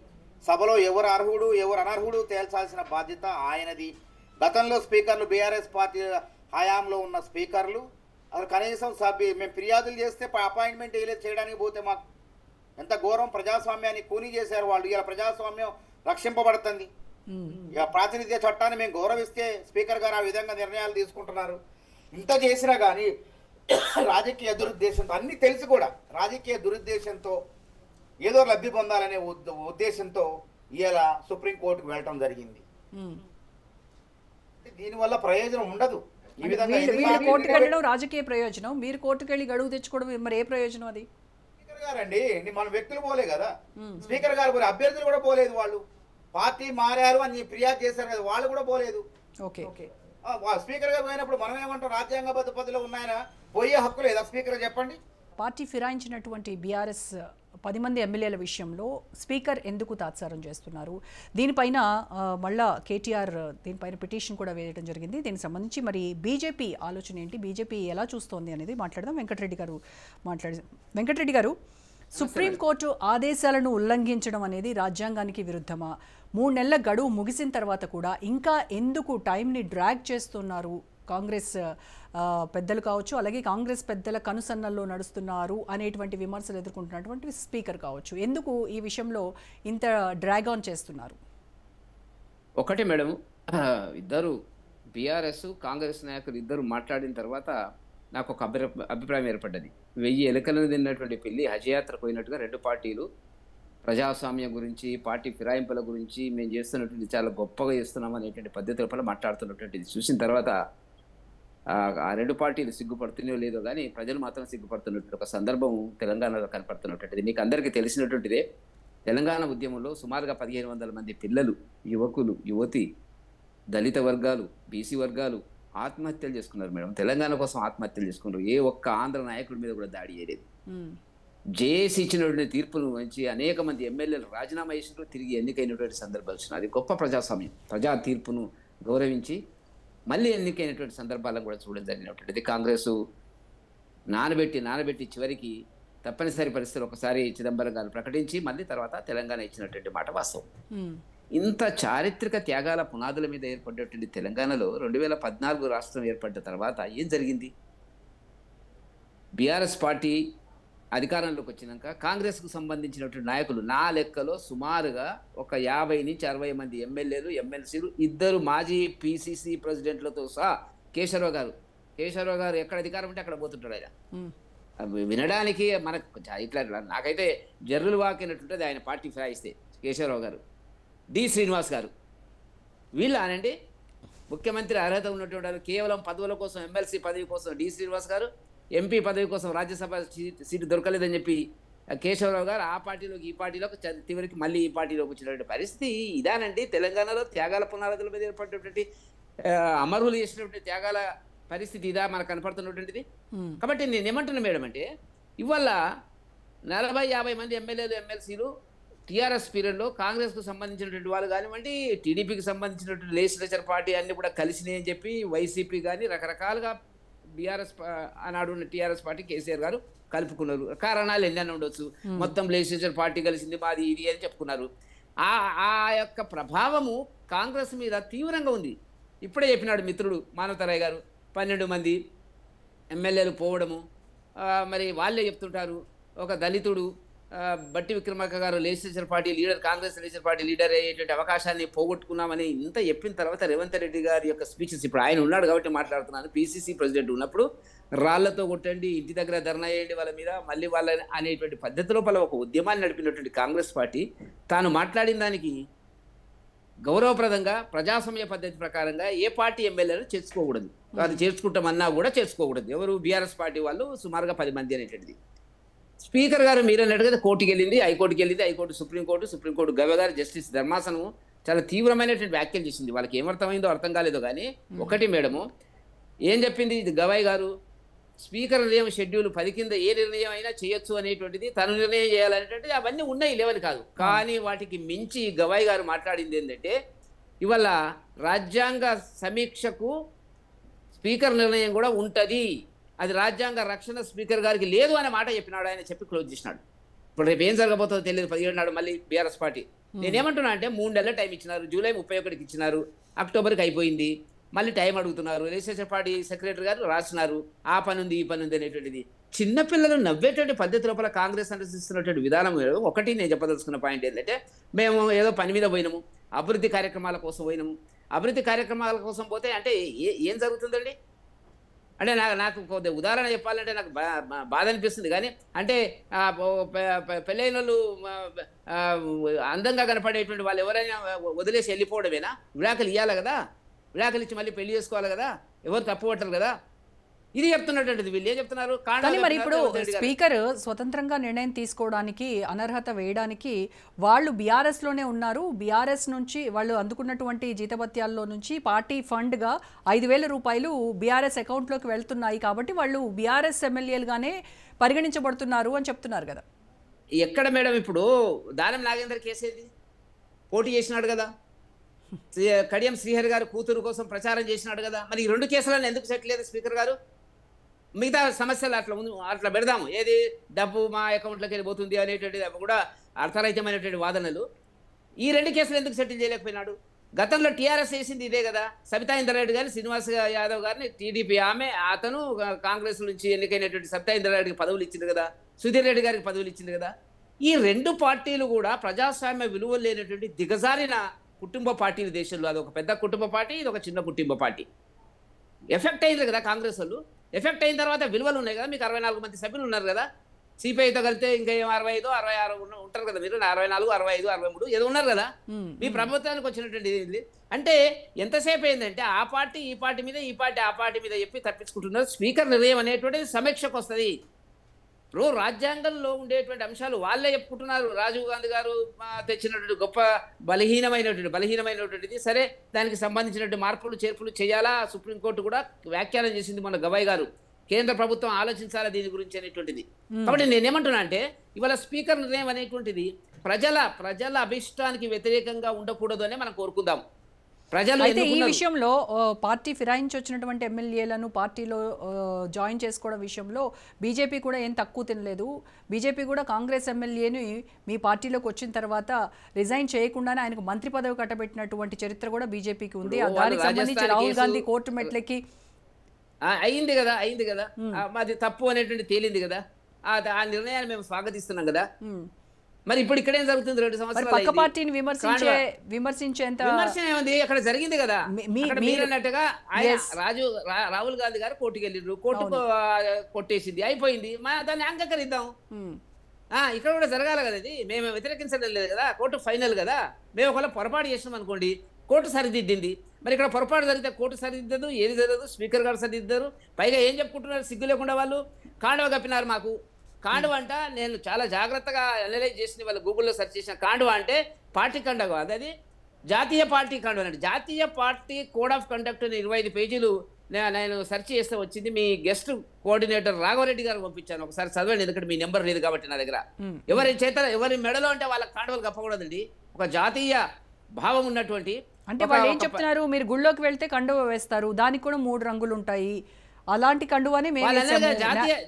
సభలో ఎవరు అర్హుడు ఎవరు అనర్హుడు తేల్చాల్సిన బాధ్యత ఆయనది. గతంలో స్పీకర్లు బీఆర్ఎస్ పార్టీ హయాంలో ఉన్న స్పీకర్లు అసలు కనీసం మేము ఫిర్యాదులు చేస్తే అపాయింట్మెంట్ చేయడానికి పోతే మాకు ఎంత ఘోరం. ప్రజాస్వామ్యాన్ని కూనీ చేశారు వాళ్ళు. ఇలా ప్రజాస్వామ్యం రక్షింపబడుతుంది. ఇక ప్రాతినిధ్య చట్టాన్ని మేము గౌరవిస్తే స్పీకర్ గారు ఆ విధంగా నిర్ణయాలు తీసుకుంటున్నారు. ఇంత చేసినా కానీ రాజకీయ దురుద్దేశంతో, అన్ని తెలిసి కూడా రాజకీయ దురుద్దేశంతో ఏదో లబ్ధి పొందాలనే ఉద్దేశంతో ఇలా సుప్రీంకోర్టుకు వెళ్ళటం జరిగింది. దీనివల్ల ప్రయోజనం ఉండదు. ఈ విధంగా కోర్టుకు వెళ్ళడం రాజకీయ ప్రయోజనం, మీరు కోర్టుకు వెళ్ళి గడువు తెచ్చుకోవడం మరి ఏ ప్రయోజనం? అది స్పీకర్ గారండి, మన వ్యక్తులు పోలే కదా, స్పీకర్ గారు పోలే, అభ్యర్థులు కూడా పోలేదు. వాళ్ళు పార్టీ మారారు అని ఫిర్యాదు చేశారు కదా, వాళ్ళు కూడా పోలేదు. ఓకే స్పీకర్ గారు పోయినప్పుడు మనం ఏమంటాం? రాజ్యాంగబద్ధ పదవిలో ఉన్నాయన పోయే హక్కు లేదా స్పీకర్? చెప్పండి. పార్టీ ఫిరాయించినటువంటి బీఆర్ఎస్ 10 మంది ఎమ్మెల్యేల విషయంలో స్పీకర్ ఎందుకు తాత్సారం చేస్తున్నారు? దీనిపైన మళ్ళా కేటీఆర్ దీనిపైన పిటిషన్ కూడా వేయడం జరిగింది. దీనికి సంబంధించి మరి బీజేపీ ఆలోచన ఏంటి, బీజేపీ ఎలా చూస్తోంది అనేది మాట్లాడదాం. వెంకటరెడ్డి గారు, సుప్రీంకోర్టు ఆదేశాలను ఉల్లంఘించడం అనేది రాజ్యాంగానికి విరుద్ధమా? 3 నెలల గడువు ముగిసిన తర్వాత కూడా ఇంకా ఎందుకు టైంని డ్రాగ్ చేస్తున్నారు? కాంగ్రెస్ పెద్దలు కావచ్చు, అలాగే కాంగ్రెస్ పెద్దల కనుసన్నల్లో నడుస్తున్నారు అనేటువంటి విమర్శలు ఎదుర్కొంటున్నటువంటి స్పీకర్ కావచ్చు, ఎందుకు ఈ విషయంలో ఇంత డ్రాగ్ ఆన్ చేస్తున్నారు? ఒకటి మేడం, ఇద్దరు బీఆర్ఎస్ కాంగ్రెస్ నాయకులు ఇద్దరు మాట్లాడిన తర్వాత నాకు ఒక అభిప్రాయం ఏర్పడ్డది. 1000 ఎలుకలను తిన్నటువంటి పెళ్లి హజయాత్రకు పోయినట్టుగా రెండు పార్టీలు ప్రజాస్వామ్యం గురించి, పార్టీ ఫిరాయింపుల గురించి మేము చేస్తున్నటువంటి చాలా గొప్పగా చేస్తున్నాం అనేటువంటి పద్ధతుల పట్ల మాట్లాడుతున్నటువంటిది చూసిన తర్వాత ఆ రెండు పార్టీలు సిగ్గుపడుతున్నాయో లేదో కానీ ప్రజలు మాత్రం సిగ్గుపడుతున్నటువంటి ఒక సందర్భం తెలంగాణలో కనపడుతున్నటువంటిది. మీకు అందరికీ తెలిసినటువంటిదే, తెలంగాణ ఉద్యమంలో సుమారుగా 1500 మంది పిల్లలు, యువకులు, యువతి, దళిత వర్గాలు, బీసీ వర్గాలు ఆత్మహత్యలు చేసుకున్నారు మేడం. తెలంగాణ కోసం ఆత్మహత్యలు చేసుకున్నారు. ఏ ఒక్క ఆంధ్ర నాయకుడి మీద కూడా దాడి చేయలేదు. జేఏసీ ఇచ్చినటువంటి తీర్పును మంచి అనేక మంది ఎమ్మెల్యేలు రాజీనామా చేసినట్టు తిరిగి ఎన్నికైనటువంటి సందర్భాలు. అది గొప్ప ప్రజాస్వామ్యం. ప్రజా తీర్పును గౌరవించి మళ్ళీ ఎన్నికైనటువంటి సందర్భాలను కూడా చూడడం జరిగినటువంటిది. కాంగ్రెస్ నానబెట్టి చివరికి తప్పనిసరి పరిస్థితులు ఒకసారి చిదంబరం గారు ప్రకటించి మళ్ళీ తర్వాత తెలంగాణ ఇచ్చినటువంటి మాట వాస్తవం. ఇంత చారిత్రక త్యాగాల పునాదుల మీద ఏర్పడ్డటువంటి తెలంగాణలో 2014 రాష్ట్రం ఏర్పడ్డ తర్వాత ఏం జరిగింది? బీఆర్ఎస్ పార్టీ అధికారంలోకి వచ్చినాక కాంగ్రెస్కు సంబంధించినటువంటి నాయకులు నా లెక్కలో సుమారుగా ఒక 50 నుంచి 60 మంది ఎమ్మెల్యేలు, ఎమ్మెల్సీలు, 2 మాజీ పిసిసి ప్రెసిడెంట్లతో సహా కేశవరావు గారు ఎక్కడ అధికారం ఉంటే అక్కడ పోతుంటాడు ఆయన. వినడానికి మనకు ఇట్లా నాకైతే జర్రులు వాకినట్టుంటుంది ఆయన పార్టీ ఫిరాయిస్తే. కేశవరావు గారు, డి శ్రీనివాస్ గారు, వీళ్ళు అనండి ముఖ్యమంత్రి అర్హత ఉన్నటువంటి వాళ్ళు కేవలం పదవుల కోసం, ఎమ్మెల్సీ పదవి కోసం డి శ్రీనివాస్ గారు, ఎంపీ పదవి కోసం రాజ్యసభ సీటు దొరకలేదని చెప్పి కేశవరావు గారు ఆ పార్టీలోకి ఈ పార్టీలోకి చివరికి మళ్ళీ ఈ పార్టీలోకి వచ్చినటువంటి పరిస్థితి ఇదానండి. తెలంగాణలో త్యాగాల పునాదుల మీద ఏర్పడినటువంటి అమరులు చేసినటువంటి త్యాగాల పరిస్థితి ఇదా మనకు కనపడుతున్నటువంటిది. కాబట్టి నేను ఏమంటున్నా మేడం అంటే ఇవాళ 40-50 మంది ఎమ్మెల్యేలు, ఎమ్మెల్సీలు టీఆర్ఎస్ పీరియడ్లో కాంగ్రెస్కు సంబంధించినటువంటి వాళ్ళు కానివ్వండి, టీడీపీకి సంబంధించినటువంటి లెజిస్లేచర్ పార్టీ అన్ని కూడా కలిసినాయి అని చెప్పి వైసీపీ కానీ రకరకాలుగా బీఆర్ఎస్ ఆనాడు ఉన్న టీఆర్ఎస్ పార్టీ కేసీఆర్ గారు కలుపుకున్నారు. కారణాలు ఎన్నైనా ఉండొచ్చు. మొత్తం లెజిస్లేచర్ పార్టీ కలిసింది, మాది ఇది అని చెప్పుకున్నారు. ఆ యొక్క ప్రభావము కాంగ్రెస్ మీద తీవ్రంగా ఉంది. ఇప్పుడే చెప్పినాడు మిత్రుడు మానవతరాయ్ గారు, 12 మంది ఎమ్మెల్యేలు పోవడము. మరి వాళ్ళే చెప్తుంటారు ఒక దళితుడు బట్టి విక్రమార్క గారు legislature party leader, Congress legislature party leader అయ్యేటువంటి అవకాశాన్ని పోగొట్టుకున్నామని ఇంత చెప్పిన తర్వాత రేవంత్ రెడ్డి గారి యొక్క స్పీచెస్, ఇప్పుడు ఆయన ఉన్నాడు కాబట్టి మాట్లాడుతున్నాను, పిసిసి ప్రెసిడెంట్ ఉన్నప్పుడు రాళ్లతో కొట్టండి, ఇంటి దగ్గర ధర్నా చేయండి వాళ్ళ మీద, మళ్ళీ వాళ్ళ అనేటువంటి పద్ధతి లోపల ఒక ఉద్యమాన్ని నడిపినటువంటి కాంగ్రెస్ పార్టీ తాను మాట్లాడిన దానికి గౌరవప్రదంగా ప్రజాస్వామ్య పద్ధతి ప్రకారంగా ఏ పార్టీ ఎమ్మెల్యేలు చేర్చుకోకూడదు. అది చేర్చుకుంటామన్నా కూడా చేర్చుకోకూడదు. ఎవరు బీఆర్ఎస్ పార్టీ వాళ్ళు సుమారుగా 10 మంది అనేటువంటిది. స్పీకర్ గారు మీరు అన్నట్టుగా కోర్టుకి వెళ్ళింది, హైకోర్టుకి వెళ్ళింది, హైకోర్టు సుప్రీంకోర్టు గవ గారు జస్టిస్ ధర్మాసనము చాలా తీవ్రమైనటువంటి వ్యాఖ్యలు చేసింది. వాళ్ళకి ఏమర్థమైందో అర్థం కాలేదో కానీ ఒకటి మేడము ఏం చెప్పింది గవాయ్ గారు, స్పీకర్ నిర్ణయం షెడ్యూల్ 10 కింద ఏ నిర్ణయం అయినా చేయొచ్చు అనేటువంటిది, తను నిర్ణయం చేయాలనేటువంటిది అవన్నీ ఉన్నాయి, లేవని కాదు. కానీ వాటికి మించి గవాయ్ గారు మాట్లాడింది ఏంటంటే ఇవాళ రాజ్యాంగ సమీక్షకు స్పీకర్ నిర్ణయం కూడా ఉంటుంది, అది రాజ్యాంగ రక్షణ స్పీకర్ గారికి లేదు అనే మాట చెప్పినాడు. ఆయన చెప్పి క్లోజ్ చేసినాడు. ఇప్పుడు రేపు ఏం జరగబోతుందో తెలియదు. 17 నాడు మళ్ళీ బీఆర్ఎస్ పార్టీ నేనేమంటున్నా అంటే 3 నెలల టైం ఇచ్చినారు. జూలై 31కి ఇచ్చినారు, అక్టోబర్కి అయిపోయింది, మళ్ళీ టైం అడుగుతున్నారు. లెజిస్లేచర్ పార్టీ సెక్రటరీ గారు రాసినారు ఆ పని ఉంది ఈ పని ఉంది అనేటువంటిది. చిన్నపిల్లలు నవ్వేటువంటి పద్ధతి లోపల కాంగ్రెస్ అనుసరిస్తున్నటువంటి విధానం ఒకటి నేను చెప్పదలుచుకున్న పాయింట్ ఏంటంటే మేము ఏదో పని మీద పోయినాము, అభివృద్ధి కార్యక్రమాల కోసం పోయినాము. అభివృద్ధి కార్యక్రమాల కోసం పోతే అంటే ఏం జరుగుతుందండి అంటే నాకు కొద్దిగా ఉదాహరణ చెప్పాలంటే నాకు బాధ అనిపిస్తుంది. కానీ అంటే పెళ్ళైన వాళ్ళు అందంగా కనపడేటువంటి వాళ్ళు ఎవరైనా వదిలేసి వెళ్ళిపోవడమేనా? విడాకులు ఇవ్వాలి కదా, విడాకులు ఇచ్చి మళ్ళీ పెళ్లి చేసుకోవాలి కదా, ఎవరు తప్పు పట్టరు కదా. ఇది చెప్తున్నటువంటిది. వీళ్ళు ఏం చెప్తున్నారు? కానీ మరి ఇప్పుడు స్పీకర్ స్వతంత్రంగా నిర్ణయం తీసుకోవడానికి, అనర్హత వేయడానికి వాళ్ళు బీఆర్ఎస్ లోనే ఉన్నారు. బీఆర్ఎస్ నుంచి వాళ్ళు అందుకున్నటువంటి జీతభత్యాల్లో నుంచి పార్టీ ఫండ్ గా 5,000 రూపాయలు బీఆర్ఎస్ అకౌంట్ లోకి వెళ్తున్నాయి కాబట్టి వాళ్ళు బీఆర్ఎస్ ఎమ్మెల్యేలుగానే పరిగణించబడుతున్నారు అని చెప్తున్నారు కదా. ఎక్కడ మేడం ఇప్పుడు దానం నాగేందర్ కేసేది పోటీ చేసినాడు కదా, కడియం శ్రీహరి గారు కూతురు కోసం ప్రచారం చేసినాడు కదా. మరి ఈ 2 కేసులను ఎందుకు సెట్లేదు స్పీకర్ గారు? మిగతా సమస్యలు అట్లా పెడదాము, ఏది డబ్బు మా అకౌంట్లోకి వెళ్ళిపోతుంది అనేటువంటిది కూడా అర్థరహితమైనటువంటి వాదనలు. ఈ 2 కేసులు ఎందుకు సెటిల్ చేయలేకపోయినాడు? గతంలో టీఆర్ఎస్ చేసింది ఇదే కదా. సబితా ఇంద్రారెడ్డి గారిని, శ్రీనివాస్ యాదవ్ గారిని టీడీపీ అతను కాంగ్రెస్ నుంచి ఎన్నికైనటువంటి సబితా ఇంద్రారెడ్డికి పదవులు ఇచ్చింది కదా, సుధీర్ రెడ్డి గారికి పదవులు ఇచ్చింది కదా. ఈ 2 పార్టీలు కూడా ప్రజాస్వామ్య విలువలు లేనటువంటి దిగజారిన కుటుంబ పార్టీలు దేశంలో. అది ఒక పెద్ద కుటుంబ పార్టీ, ఇది ఒక చిన్న కుటుంబ పార్టీ. ఎఫెక్ట్ అయింది కదా కాంగ్రెస్ వాళ్ళు. ఎఫెక్ట్ అయిన తర్వాత విలువలు ఉన్నాయి కదా. మీకు 64 మంది సభ్యులు ఉన్నారు కదా, సిపిఐతో కలిస్తే ఇంకా 65, 66 ఉంటారు కదా మీరు. 64, 65, 63 ఏదో ఉన్నారు కదా మీ ప్రభుత్వానికి వచ్చినటువంటి. అంటే ఎంతసేపు అయిందంటే ఆ పార్టీ ఈ పార్టీ మీద, ఈ పార్టీ ఆ పార్టీ మీద చెప్పి తప్పించుకుంటున్నారు. స్పీకర్ నిర్ణయం అనేటువంటిది సమీక్షకు వస్తుంది. ఇప్పుడు రాజ్యాంగంలో ఉండేటువంటి అంశాలు వాళ్ళే చెప్పుకుంటున్నారు. రాజీవ్ గాంధీ గారు తెచ్చినటువంటి గొప్ప బలహీనమైనటువంటిది. సరే, దానికి సంబంధించినటువంటి మార్పులు చేర్పులు చేయాలా సుప్రీంకోర్టు కూడా వ్యాఖ్యానం చేసింది మన గవాయ్ గారు. కేంద్ర ప్రభుత్వం ఆలోచించాలా దీని గురించి అనేటువంటిది. కాబట్టి నేనేమంటున్నా అంటే ఇవాళ స్పీకర్ నిర్ణయం అనేటువంటిది ప్రజల అభిష్టానికి వ్యతిరేకంగా ఉండకూడదు అనే మనం కోరుకుందాం. ప్రజలు అయితే ఈ ఎన్నుకున్నారు. విషయంలో పార్టీ ఫిరాయించి వచ్చినటువంటి ఎమ్మెల్యేలను పార్టీలో జాయిన్ చేసుకోవడం విషయంలో బీజేపీ కూడా ఏం తక్కువ తినలేదు. బీజేపీ కూడా కాంగ్రెస్ ఎమ్మెల్యేని మీ పార్టీలోకి వచ్చిన తర్వాత రిజైన్ చేయకుండానే ఆయనకు మంత్రి పదవి కట్టబెట్టినటువంటి చరిత్ర కూడా బీజేపీకి ఉంది. దానికి సంబంధించి రాహుల్ గాంధీ కోర్టు మెట్లకి అయింది కదా అది తప్పు అనేటువంటి తేలింది కదా. ఆ నిర్ణయాన్ని మేము స్వాగతిస్తున్నాం కదా. మరి ఇప్పుడు ఇక్కడేం జరుగుతుంది? 2 సంవత్సరాలు పక్క పార్టీని విమర్శించేంత విమర్శన ఏముంది? అక్కడ జరిగింది కదా. మీరు అన్నట్టుగా ఆయన రాహుల్ గాంధీ గారు కోర్టుకు వెళ్ళిండ్రు, కోర్టు కొట్టేసింది, అయిపోయింది. దాన్ని అంగీకరిద్దాం. ఇక్కడ కూడా జరగాలి కదా. ఇది మేము వ్యతిరేకించడం లేదు కదా. కోర్టు ఫైనల్ కదా. మేము ఒకవేళ పొరపాటు చేసినాం అనుకోండి, కోర్టు సరిదిద్దింది. మరి ఇక్కడ పొరపాటు జరిగితే కోర్టు సరిదిద్దదు, ఏది జరగదు. స్పీకర్ గారు సరిదిద్దరు. పైగా ఏం చెప్పుకుంటున్నారు? సిగ్గు లేకుండా వాళ్ళు కాండవ కప్పినారు మాకు. కాండవ అంట నేను చాలా జాగ్రత్తగా అనలైజ్ చేసిన, వాళ్ళు గూగుల్లో సెర్చ్ చేసిన కాండవ అంటే పార్టీ కండవ కాదు, అది జాతీయ పార్టీ కండవ అంటే. జాతీయ పార్టీ కోడ్ ఆఫ్ కండక్ట్ 25 పేజీలు నేను సెర్చ్ చేస్తే వచ్చింది. మీ గెస్ట్ కోఆర్డినేటర్ రాఘవరెడ్డి గారు పంపించాను, ఒకసారి చదవండి. ఎందుకంటే మీ నెంబర్ లేదు కాబట్టి నా దగ్గర. ఎవరి మెడలో అంటే వాళ్ళ కాండవలు కప్పకూడదండి. ఒక జాతీయ భావం ఉన్నటువంటి. అంటే వాళ్ళు ఏం చెప్తున్నారు? మీరు గుళ్ళోకి వెళ్తే కండువ వేస్తారు, దానికి కూడా 3 రంగులు ఉంటాయి. అలాంటి కండువానే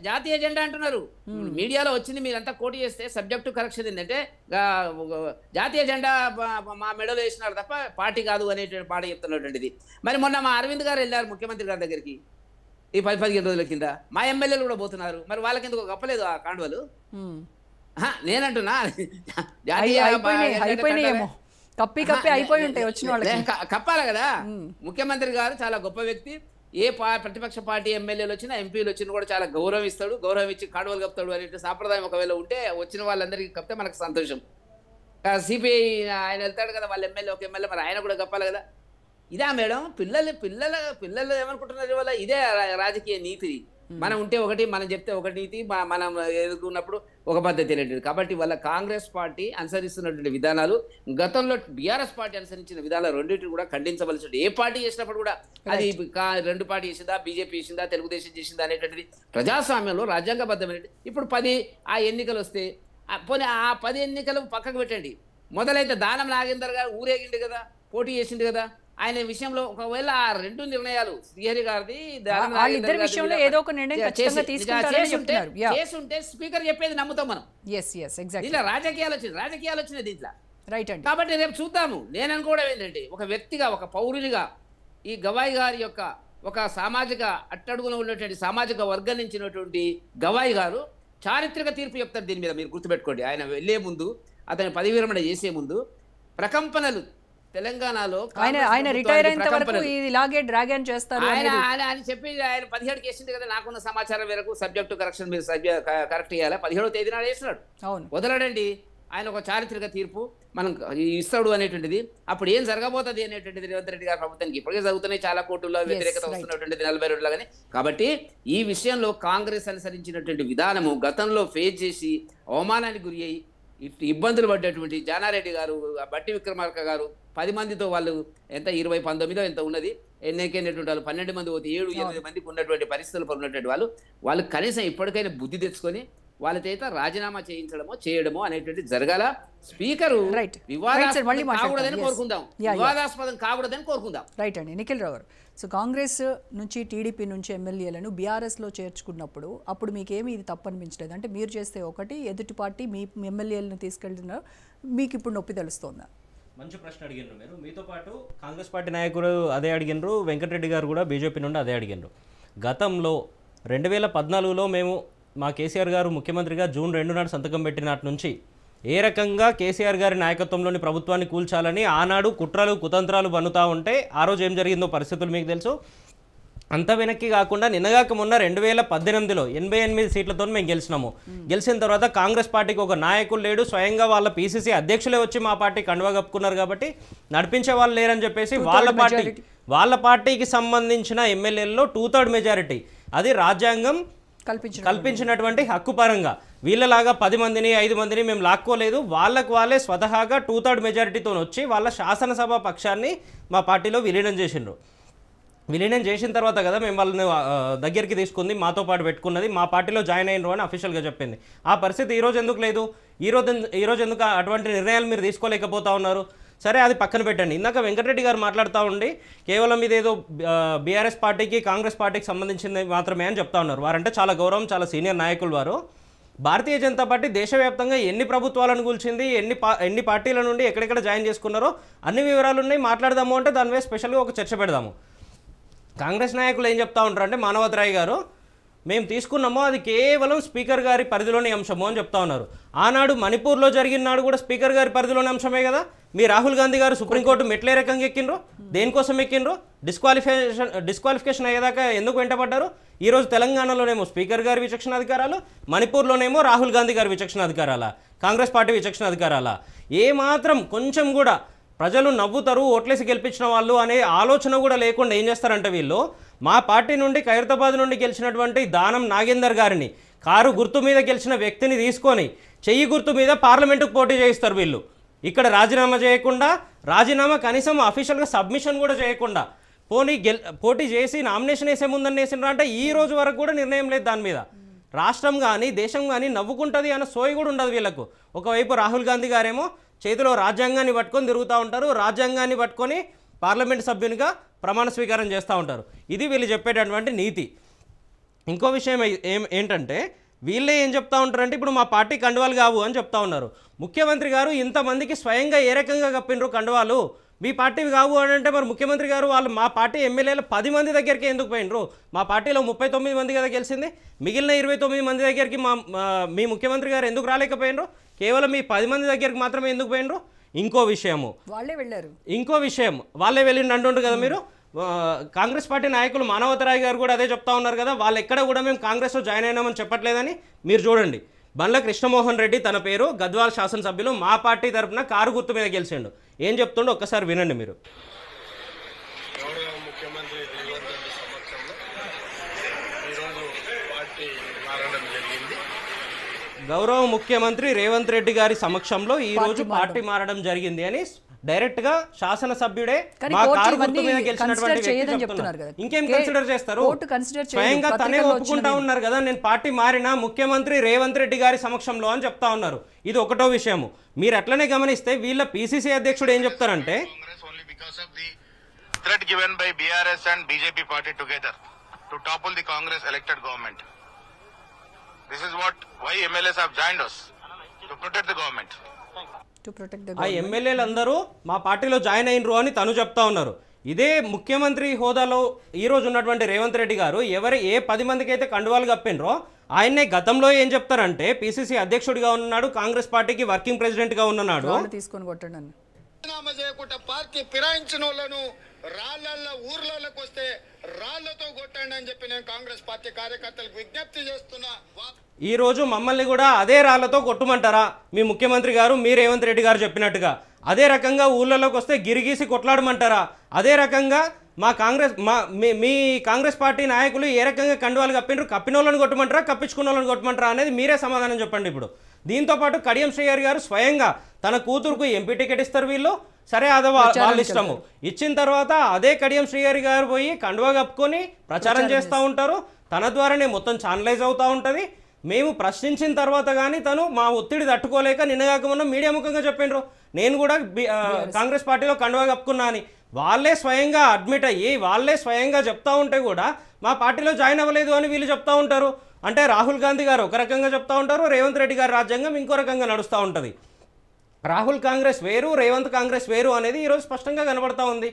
జాతీయ జెండా అంటున్నారు. మీడియాలో వచ్చింది, మీరంతా కోటి చేస్తే సబ్జెక్టు కరెక్షన్ ఏంటంటే జాతీయ జెండా మా మెడలో వేసినారు తప్ప పార్టీ కాదు అనేటువంటి పాట చెప్తున్నటువంటిది. మరి మొన్న మా అరవింద్ గారు వెళ్ళారు ముఖ్యమంత్రి గారి దగ్గరికి ఈ 10-15 రోజుల కింద. మా ఎమ్మెల్యేలు కూడా పోతున్నారు. మరి వాళ్ళకి ఎందుకు గప్పలేదు ఆ కాండువలు? నేనంటున్నా అయిపోయినాయేమో, కప్పి అయిపోయి ఉంటాయి వచ్చిన వాళ్ళకి. కప్పాలి కదా. ముఖ్యమంత్రి గారు చాలా గొప్ప వ్యక్తి. ఏ ప్రతిపక్ష పార్టీ ఎమ్మెల్యేలు వచ్చినా ఎంపీలు వచ్చినా కూడా చాలా గౌరవం ఇస్తాడు. గౌరవం ఇచ్చి కాడువలు కప్తాడు అనే సాంప్రదాయం ఒకవేళ ఉంటే వచ్చిన వాళ్ళందరికీ కప్తే మనకు సంతోషం. సిపిఐ ఆయన వెళ్తాడు కదా, వాళ్ళ ఎమ్మెల్యే ఒక ఎమ్మెల్యే, మరి ఆయన కూడా కప్పాలి కదా. ఇదా మేడం పిల్లలు ఏమనుకుంటున్నారు వల్ల? ఇదే రాజకీయ నీతి. మనం ఉంటే ఒకటి, మనం చెప్తే ఒకటి నీతి, మనం ఎదుర్కొన్నప్పుడు ఒక పద్ధతి అనేటిది. కాబట్టి వాళ్ళ కాంగ్రెస్ పార్టీ అనుసరిస్తున్నటువంటి విధానాలు, గతంలో బీఆర్ఎస్ పార్టీ అనుసరించిన విధానాలు రెండింటిని కూడా ఖండించవలసి ఉంటుంది. ఏ పార్టీ చేసినప్పుడు కూడా అది 2 పార్టీ చేసిందా, బీజేపీ చేసిందా, తెలుగుదేశం చేసిందా అనేటువంటిది ప్రజాస్వామ్యంలో రాజ్యాంగబద్ధమైనది. ఇప్పుడు 10 ఆ ఎన్నికలు వస్తే పోనీ ఆ 10 ఎన్నికలు పక్కకు పెట్టండి. మొదలైతే దానం నాగేందర్ గారు ఊరేగిండు కదా, పోటీ చేసిండు కదా. ఆయన విషయంలో ఒకవేళ ఆ 2 నిర్ణయాలు శ్రీహరి గారిది చేసుంటే స్పీకర్ చెప్పేది నమ్ముతాం మనం. ఇలా రాజకీయాలు వచ్చినాయి దీంట్లో. కాబట్టి రేపు చూద్దాము. నేను అనుకోవడం ఏంటంటే, ఒక వ్యక్తిగా, ఒక పౌరునిగా ఈ గవాయి గారి యొక్క ఒక సామాజిక అట్టడుగున ఉన్నటువంటి సామాజిక వర్గం నుంచినటువంటి గవాయి గారు చారిత్రక తీర్పు చెప్తారు దీని మీద. మీరు గుర్తుపెట్టుకోండి, ఆయన వెళ్లే ముందు, అతని పదవి విరమణ చేసే ముందు ప్రకంపనలు తెలంగాణలో ఆయన రిటైర్ అయిన వరకు ఇలాగే డ్రాగన్ చేస్తారు ఆయన చెప్పి ఆయన 17కి వేసింది కదా. నాకున్న సమాచారం మేరకు సబ్జెక్టు కరెక్షన్ మీరు కరెక్ట్ చేయాలి. 17వ తేదీ నాడు వేసినాడు. వదలడండి. ఆయన ఒక చారిత్రక తీర్పు మనం ఇస్తాడు అనేటువంటిది. అప్పుడు ఏం జరగబోతుంది అనేటువంటిది రేవంత్ రెడ్డి గారి ప్రభుత్వానికి ఇప్పటికే జరుగుతున్నాయి. చాలా కోర్టుల్లో వ్యతిరేకత వస్తున్నటువంటిది 40 రోజులుగానే. కాబట్టి ఈ విషయంలో కాంగ్రెస్ అనుసరించినటువంటి విధానము గతంలో ఫేస్ చేసి అవమానానికి గురి అయ్యి ఇబ్బందులు పడ్డటువంటి జానారెడ్డి గారు, బట్టి విక్రమార్క గారు 10 మందితో వాళ్ళు ఎంత 20-19 ఎంత ఉన్నది ఎన్నికైనటువంటి వాళ్ళు 12 మంది పోతే 7-8 మందికి ఉన్నటువంటి పరిస్థితులు ఉన్నటువంటి వాళ్ళు కనీసం ఇప్పటికైనా బుద్ధి తెచ్చుకొని వాళ్ళ చేత రాజీనామా చేయడమో అనేటువంటి జరగాల. స్పీకరు వివాదాస్పదం కాకూడదని కోరుకుందాం. రైట్ అండి. నిఖిల్ రావు గారు, సో కాంగ్రెస్ నుంచి టీడీపీ నుంచి ఎమ్మెల్యేలను బీఆర్ఎస్లో చేర్చుకున్నప్పుడు అప్పుడు మీకేమి ఇది తప్పు అనిపించలేదు? అంటే మీరు చేస్తే ఒకటి, ఎదుటి పార్టీ మీ ఎమ్మెల్యేలను తీసుకెళ్తున్నారు, మీకు ఇప్పుడు నొప్పి తెలుస్తోందా? మంచి ప్రశ్న అడిగినారు మీరు. మీతో పాటు కాంగ్రెస్ పార్టీ నాయకులు అదే అడిగినారు, వెంకటరెడ్డి గారు కూడా బీజేపీ నుండి అదే అడిగినారు. గతంలో 2014లో మేము మా కేసీఆర్ గారు ముఖ్యమంత్రిగా జూన్ 2 నాడు సంతకం పెట్టినట్టు నుంచి ఏ రకంగా కేసీఆర్ గారి నాయకత్వంలోని ప్రభుత్వాన్ని కూల్చాలని ఆనాడు కుట్రలు కుతంత్రాలు బన్నుతూ ఉంటే ఆ రోజు ఏం జరిగిందో పరిస్థితులు మీకు తెలుసు. అంత వెనక్కి కాకుండా నిన్నగాక మొన్న 2018లో 88 సీట్లతో మేము గెలిచినాము. గెలిచిన తర్వాత కాంగ్రెస్ పార్టీకి ఒక నాయకులు లేడు, స్వయంగా వాళ్ళ పీసీసీ అధ్యక్షులే వచ్చి మా పార్టీ కండువా కప్పుకున్నారు కాబట్టి నడిపించే వాళ్ళు లేరని చెప్పేసి వాళ్ళ పార్టీకి సంబంధించిన ఎమ్మెల్యేల్లో 2/3 మెజారిటీ, అది రాజ్యాంగం కల్పించినటువంటి హక్కు పరంగా. వీళ్ళలాగా 10 మందిని 5 మందిని మేము లాక్కోలేదు. వాళ్ళే స్వతహాగా 2/3 మెజారిటీతో వచ్చి వాళ్ళ శాసనసభ పక్షాన్ని మా పార్టీలో విలీనం చేసిండ్రు. విలీనం చేసిన తర్వాత కదా మేము వాళ్ళని దగ్గరికి తీసుకుంది, మాతో పాటు పెట్టుకున్నది, మా పార్టీలో జాయిన్ అయినరు అని అఫీషియల్గా చెప్పింది. ఆ పరిస్థితి ఈరోజు ఎందుకు లేదు? ఈరోజు ఎందుకు అటువంటి నిర్ణయాలు మీరు తీసుకోలేకపోతా ఉన్నారు? సరే అది పక్కన పెట్టండి. ఇందాక వెంకటరెడ్డి గారు మాట్లాడుతూ ఉండి కేవలం ఇదేదో బీఆర్ఎస్ పార్టీకి కాంగ్రెస్ పార్టీకి సంబంధించింది మాత్రమే అని చెప్తా ఉన్నారు. వారంటే చాలా గౌరవం, చాలా సీనియర్ నాయకులు వారు. భారతీయ జనతా పార్టీ దేశవ్యాప్తంగా ఎన్ని ప్రభుత్వాలను కూల్చింది, ఎన్ని పార్టీల నుండి ఎక్కడెక్కడ జాయిన్ చేసుకున్నారో అన్ని వివరాలు ఉన్నాయి. మాట్లాడదాము అంటే దాని మీద స్పెషల్గా ఒక చర్చ పెడదాము. కాంగ్రెస్ నాయకులు ఏం చెప్తా ఉంటారు అంటే మానవతరాయ్ గారు మేము తీసుకున్నామో అది కేవలం స్పీకర్ గారి పరిధిలోని అంశము అని చెప్తా ఉన్నారు. ఆనాడు మణిపూర్లో జరిగిన నాడు కూడా స్పీకర్ గారి పరిధిలోని అంశమే కదా. మీ రాహుల్ గాంధీ గారు సుప్రీంకోర్టు మెట్లే రకంగా ఎక్కిండ్రు, దేనికోసం ఎక్కిండ్రు? డిస్క్వాలిఫికేషన్ అయ్యేదాకా ఎందుకు వెంటబడ్డారు? ఈరోజు తెలంగాణలోనేమో స్పీకర్ గారి విచక్షణాధికారాలు, మణిపూర్లోనేమో రాహుల్ గాంధీ గారి విచక్షణాధికారాలా, కాంగ్రెస్ పార్టీ విచక్షణాధికారాలా? ఏమాత్రం కొంచెం కూడా ప్రజలు నవ్వుతారు ఓట్లేసి గెలిపించిన వాళ్ళు అనే ఆలోచన కూడా లేకుండా ఏం చేస్తారంటే వీళ్ళు మా పార్టీ నుండి ఖైరతాబాద్ నుండి గెలిచినటువంటి దానం నాగేందర్ గారిని, కారు గుర్తు మీద గెలిచిన వ్యక్తిని తీసుకొని చెయ్యి గుర్తు మీద పార్లమెంటుకు పోటీ చేయిస్తారు వీళ్ళు. ఇక్కడ రాజీనామా చేయకుండా, రాజీనామా కనీసం అఫీషియల్గా సబ్మిషన్ కూడా చేయకుండా పోటీ చేసి నామినేషన్ వేసే ముందని వేసినారు అంటే ఈ రోజు వరకు కూడా నిర్ణయం లేదు దాని మీద. రాష్ట్రం కానీ దేశం కానీ నవ్వుకుంటుంది అన్న సోయి కూడా ఉండదు వీళ్ళకు. ఒకవైపు రాహుల్ గాంధీ గారేమో చేతిలో రాజ్యాంగాన్ని పట్టుకొని తిరుగుతూ ఉంటారు, రాజ్యాంగాన్ని పట్టుకొని పార్లమెంట్ సభ్యునిగా ప్రమాణ స్వీకారం చేస్తూ ఉంటారు. ఇది వీళ్ళు చెప్పేటటువంటి నీతి. ఇంకో విషయం ఏంటంటే వీళ్ళే ఏం చెప్తా ఉంటారంటే ఇప్పుడు మా పార్టీ కండువాలు కావు అని చెప్తా ఉన్నారు. ముఖ్యమంత్రి గారు ఇంతమందికి స్వయంగా ఏ రకంగా కప్పినరు కండువాలు? మీ పార్టీవి కావు అని అంటే మరి ముఖ్యమంత్రి గారు వాళ్ళు మా పార్టీ ఎమ్మెల్యేలు 10 మంది దగ్గరికి ఎందుకు పోయినరు? మా పార్టీలో 39 మంది కదా గెలిచింది, మిగిలిన 29 మంది దగ్గరికి మీ ముఖ్యమంత్రి గారు ఎందుకు రాలేకపోయినరు? కేవలం మీ 10 మంది దగ్గరికి మాత్రమే ఎందుకు పోయినరు? ఇంకో విషయం వాళ్ళే వెళ్ళిండి అంటుంటారు కదా మీరు. కాంగ్రెస్ పార్టీ నాయకులు మానవతరాయ్ గారు కూడా అదే చెప్తా ఉన్నారు కదా, వాళ్ళు ఎక్కడ కూడా మేము కాంగ్రెస్లో జాయిన్ అయినామని చెప్పట్లేదని. మీరు చూడండి, బండ్ల కృష్ణమోహన్ రెడ్డి తన పేరు గద్వాల్ శాసనసభ్యులు మా పార్టీ తరఫున కారు గుర్తు మీద గెలిచిండు. ఏం చెప్తుండో ఒక్కసారి వినండి మీరు. గౌరవ ముఖ్యమంత్రి రేవంత్ రెడ్డి గారి సమక్షంలో ఈ రోజు పార్టీ మారడం జరిగింది అని డైరెక్ట్ గా శాసనసభ్యుడే మా కారు గుర్తు మీద గెలిచినటువంటి వ్యక్తి చెప్తున్నారు. ఇంకేం కన్సిడర్ చేస్తారు? స్వయంగా తనే ఒప్పుకుంటా ఉన్నారు కదా నేను పార్టీ మారిన ముఖ్యమంత్రి రేవంత్ రెడ్డి గారి సమక్షంలో అని చెప్తా ఉన్నారు. ఇది ఒకటో విషయము. మీరు అట్లనే గమనిస్తే వీళ్ళ పిసిసి అధ్యక్షుడు ఏం చెప్తారంటే threat given by BRS and BJP party together to topple the Congress elected government. This is why MLAs have joined us to protect the government. ఆ ఎమ్మెల్యేలందరూ మా పార్టీలో జాయిన్ అయినరు అని తను చెప్తా ఉన్నారు. ఇదే ముఖ్యమంత్రి హోదాలో ఈ రోజు ఉన్నటువంటి రేవంత్ రెడ్డి గారు ఏ 10 మందికి అయితే కండువాలు కప్పినరో ఆయన్నే గతంలో ఏం చెప్తారంటే పిసిసి అధ్యక్షుడిగా ఉన్నాడు, కాంగ్రెస్ పార్టీకి వర్కింగ్ ప్రెసిడెంట్ గా ఉన్నాడు. తీసుకొని కొట్టండి చేయకుండా పార్టీ ఫిరాయించిన వాళ్ళను రాళ్ళ ఊర్లలోకి వస్తే రాళ్లతో కొట్టండి అని చెప్పి నేను కాంగ్రెస్ పార్టీ కార్యకర్తలకు విజ్ఞప్తి చేస్తున్నా. ఈ రోజు మమ్మల్ని కూడా అదే రాళ్లతో కొట్టుమంటారా మీ ముఖ్యమంత్రి గారు, మీ రేవంత్ రెడ్డి గారు చెప్పినట్టుగా? అదే రకంగా ఊళ్ళలోకి వస్తే గిరిగీసి కొట్లాడమంటారా? అదే రకంగా మీ కాంగ్రెస్ పార్టీ నాయకులు ఏ రకంగా కండువాలు కప్పిన వాళ్ళని కొట్టమంటారా, కప్పించుకున్న వాళ్ళని కొట్టమంటారా అనేది మీరే సమాధానం చెప్పండి. ఇప్పుడు దీంతో పాటు కడియం శ్రీహరి గారు స్వయంగా తన కూతురుకు ఎంపీ టికెట్ ఇస్తారు వీళ్ళు, సరే అదే వాళ్ళ ఇష్టము. ఇచ్చిన తర్వాత అదే కడియం శ్రీహరి గారు పోయి కండువా కప్పుకొని ప్రచారం చేస్తూ ఉంటారు. తన ద్వారానే మొత్తం ఛానలైజ్ అవుతూ ఉంటుంది. మేము ప్రశ్నించిన తర్వాత కానీ తను మా ఒత్తిడి తట్టుకోలేక నిన్నగాక మొన్న మీడియా ముఖంగా చెప్పిండ్రు నేను కూడా కాంగ్రెస్ పార్టీలో కండువా కప్పుకున్నా అని. వాళ్ళే స్వయంగా అడ్మిట్ అయ్యి వాళ్ళే స్వయంగా చెప్తా ఉంటే కూడా మా పార్టీలో జాయిన్ అవ్వలేదు అని వీళ్ళు చెప్తా ఉంటారు. అంటే రాహుల్ గాంధీ గారు ఒక రకంగా చెప్తా ఉంటారు, రేవంత్ రెడ్డి గారి రాజ్యాంగం ఇంకో రకంగా నడుస్తూ ఉంటుంది. రాహుల్ కాంగ్రెస్ వేరు, రేవంత్ కాంగ్రెస్ వేరు అనేది ఈరోజు స్పష్టంగా కనబడతా ఉంది.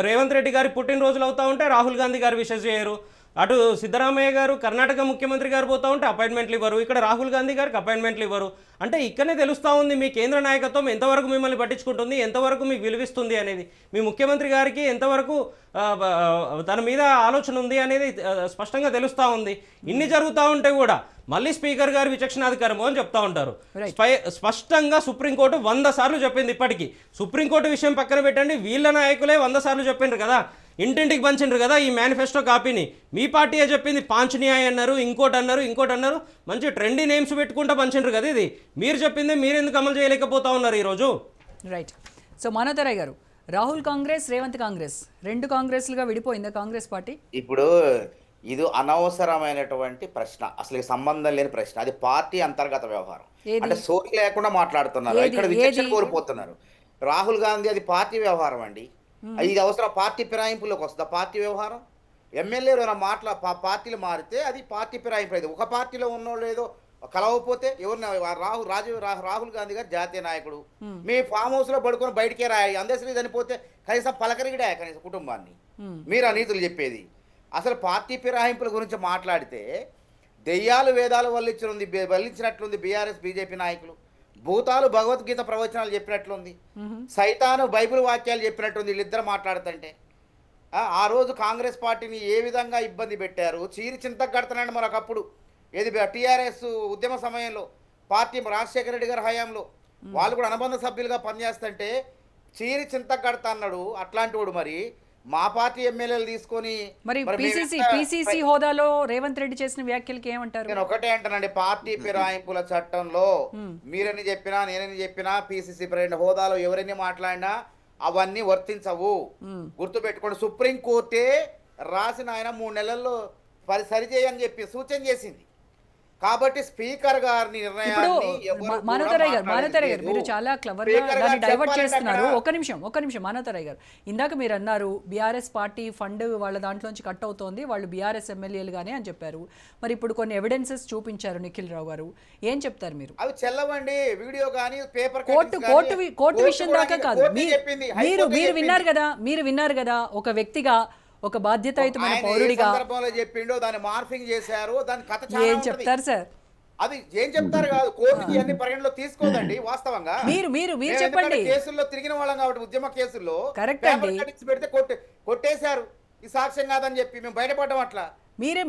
రేవంత్ రెడ్డి గారి పుట్టినరోజులు అవుతూ ఉంటే రాహుల్ గాంధీ గారు విషెస్ చేయరు. అటు సిద్ధరామయ్య గారు కర్ణాటక ముఖ్యమంత్రి గారు పోతూ ఉంటే అపాయింట్మెంట్లు ఇవ్వరు, ఇక్కడ రాహుల్ గాంధీ గారికి అపాయింట్మెంట్లు ఇవ్వరు. అంటే ఇక్కడనే తెలుస్తూ ఉంది మీ కేంద్ర నాయకత్వం ఎంతవరకు మిమ్మల్ని పట్టించుకుంటుంది, ఎంతవరకు మీకు విలువిస్తుంది అనేది. మీ ముఖ్యమంత్రి గారికి ఎంతవరకు తన మీద ఆలోచన ఉంది అనేది స్పష్టంగా తెలుస్తూ ఉంది. ఇన్ని జరుగుతూ ఉంటే కూడా మళ్ళీ స్పీకర్ గారు విచక్షణాధికారము అని చెప్తా ఉంటారు. స్పష్టంగా సుప్రీంకోర్టు 100 సార్లు చెప్పింది. ఇప్పటికీ సుప్రీంకోర్టు విషయం పక్కన పెట్టండి, వీళ్ళ నాయకులే 100 సార్లు చెప్పిండ్రు కదా, ఇంటింటికి పంచిండ్రు కదా ఈ మేనిఫెస్టో కాపీని. మీ పార్టీయే చెప్పింది, పాంచనీయాయ్ అన్నారు, ఇంకోటి అన్నారు, మంచి ట్రెండీ నేమ్స్ పెట్టుకుంటూ పంచిండ్రు కదా. ఇది మీరు చెప్పింది మీరు ఎందుకు అమలు చేయలేకపోతా ఉన్నారు ఈరోజు? రైట్. సో మానవతరాయ్ గారు, రాహుల్ కాంగ్రెస్, రేవంత్ కాంగ్రెస్ 2 కాంగ్రెస్లుగా విడిపోయిందా కాంగ్రెస్ పార్టీ? ఇప్పుడు ఇది అనవసరమైనటువంటి ప్రశ్న, అసలు సంబంధం లేని ప్రశ్న. అది పార్టీ అంతర్గత వ్యవహారం. అంటే సోయి లేకుండా మాట్లాడుతున్నారు, ఇక్కడ విచక్షణ కోల్పోతున్నారు. రాహుల్ గాంధీ అది పార్టీ వ్యవహారం అండి. ఇది అవసరం పార్టీ ఫిరాయింపులోకి వస్తుందా పార్టీ వ్యవహారం? ఎమ్మెల్యేలు మాటల పార్టీలు మారితే అది పార్టీ ఫిరాయింపు అయితే ఒక పార్టీలో ఉన్నోళ్ళు ఏదో కలవకపోతే ఎవరిని రాహుల్ గాంధీ గారు జాతీయ నాయకుడు, మీ ఫామ్ హౌస్ లో పడుకొని బయటికే రాయి అందశ్రీ చనిపోతే కనీసం పలకరిగిడా కనీసం కుటుంబాన్ని. మీరు అనీతులు చెప్పేది అసలు పార్టీ ఫిరాయింపుల గురించి మాట్లాడితే దెయ్యాలు వేదాలు వల్లించినట్లుంది బీఆర్ఎస్ బీజేపీ నాయకులు. భూతాలు భగవద్గీత ప్రవచనాలు చెప్పినట్లుంది, సైతాను బైబిల్ వాక్యాలు చెప్పినట్టుంది వీళ్ళిద్దరు మాట్లాడుతుంటే. ఆ రోజు కాంగ్రెస్ పార్టీని ఏ విధంగా ఇబ్బంది పెట్టారు, చీరి చింతకు కడతానండి మరొకప్పుడు. ఏది టీఆర్ఎస్ ఉద్యమ సమయంలో పార్టీ రాజశేఖర రెడ్డి గారి హయాంలో వాళ్ళు కూడా అనుబంధ సభ్యులుగా పనిచేస్తుంటే చీరి చింతకు కడతా అన్నాడు. అట్లాంటి వాడు మరి మా పార్టీ ఎమ్మెల్యేలు తీసుకొని మరి పిసిసి హోదాలో రేవంత్ రెడ్డి చేసిన వ్యాఖ్యలకి ఏమంటారు? నేను ఒకటే అంటానండి, పార్టీ ఫిరాయింపుల చట్టంలో మీరని చెప్పినా నేనని చెప్పినా పిసిసి ప్రెసిడెంట్ హోదాలో ఎవరైనా మాట్లాడినా అవన్నీ వర్తించవు. గుర్తుపెట్టుకోండి, సుప్రీంకోర్టే రాసిన ఆయన 3 నెలల్లో సరిచేయని చెప్పి సూచన చేసింది. కాబట్టి స్పీకర్ గారిని నిర్ణయాన్ని మానవతరాయ్ గారు మీరు చాలా క్లవర్ గా దాన్ని డైవర్ట్ చేస్తున్నారు. ఒక నిమిషం మానవతరాయ్ గారు, ఇందాక మీరు అన్నారు బీఆర్ఎస్ పార్టీ ఫండ్ వాళ్ళ దాంట్లోంచి కట్ అవుతోంది, వాళ్ళు బీఆర్ఎస్ ఎమ్మెల్యేలుగానే అని చెప్పారు. మరి ఇప్పుడు కొన్ని ఎవిడెన్సెస్ చూపించారు నిఖిల్ రావు గారు, ఏం చెప్తారు మీరు? అవి చెల్లవండి, వీడియో కానీ పేపర్ కోర్టు విషయం దాకా కాదు. మీరు విన్నారు కదా ఒక వ్యక్తిగా, ఒక బాధ్యతాయుతమైన పౌరుడిగా చెప్పిండో దాన్ని మార్ఫింగ్ చేశారు, దాని కథ ఏం చెప్తారు సార్? అది ఏం చెప్తారు కాదు, కోర్టుకి అన్ని పరిగణలో తీసుకోదండి. వాస్తవంగా మీరు చెప్పండి. కేసుల్లో తిరిగిన వాళ్ళం కాబట్టి ఉద్యమ కేసుల్లో కరెక్ట్ అండి, పెడితే కొట్టేశారు, ఈ సాక్ష్యం కాదని చెప్పి మేము బయటపడ్డాం. అట్లా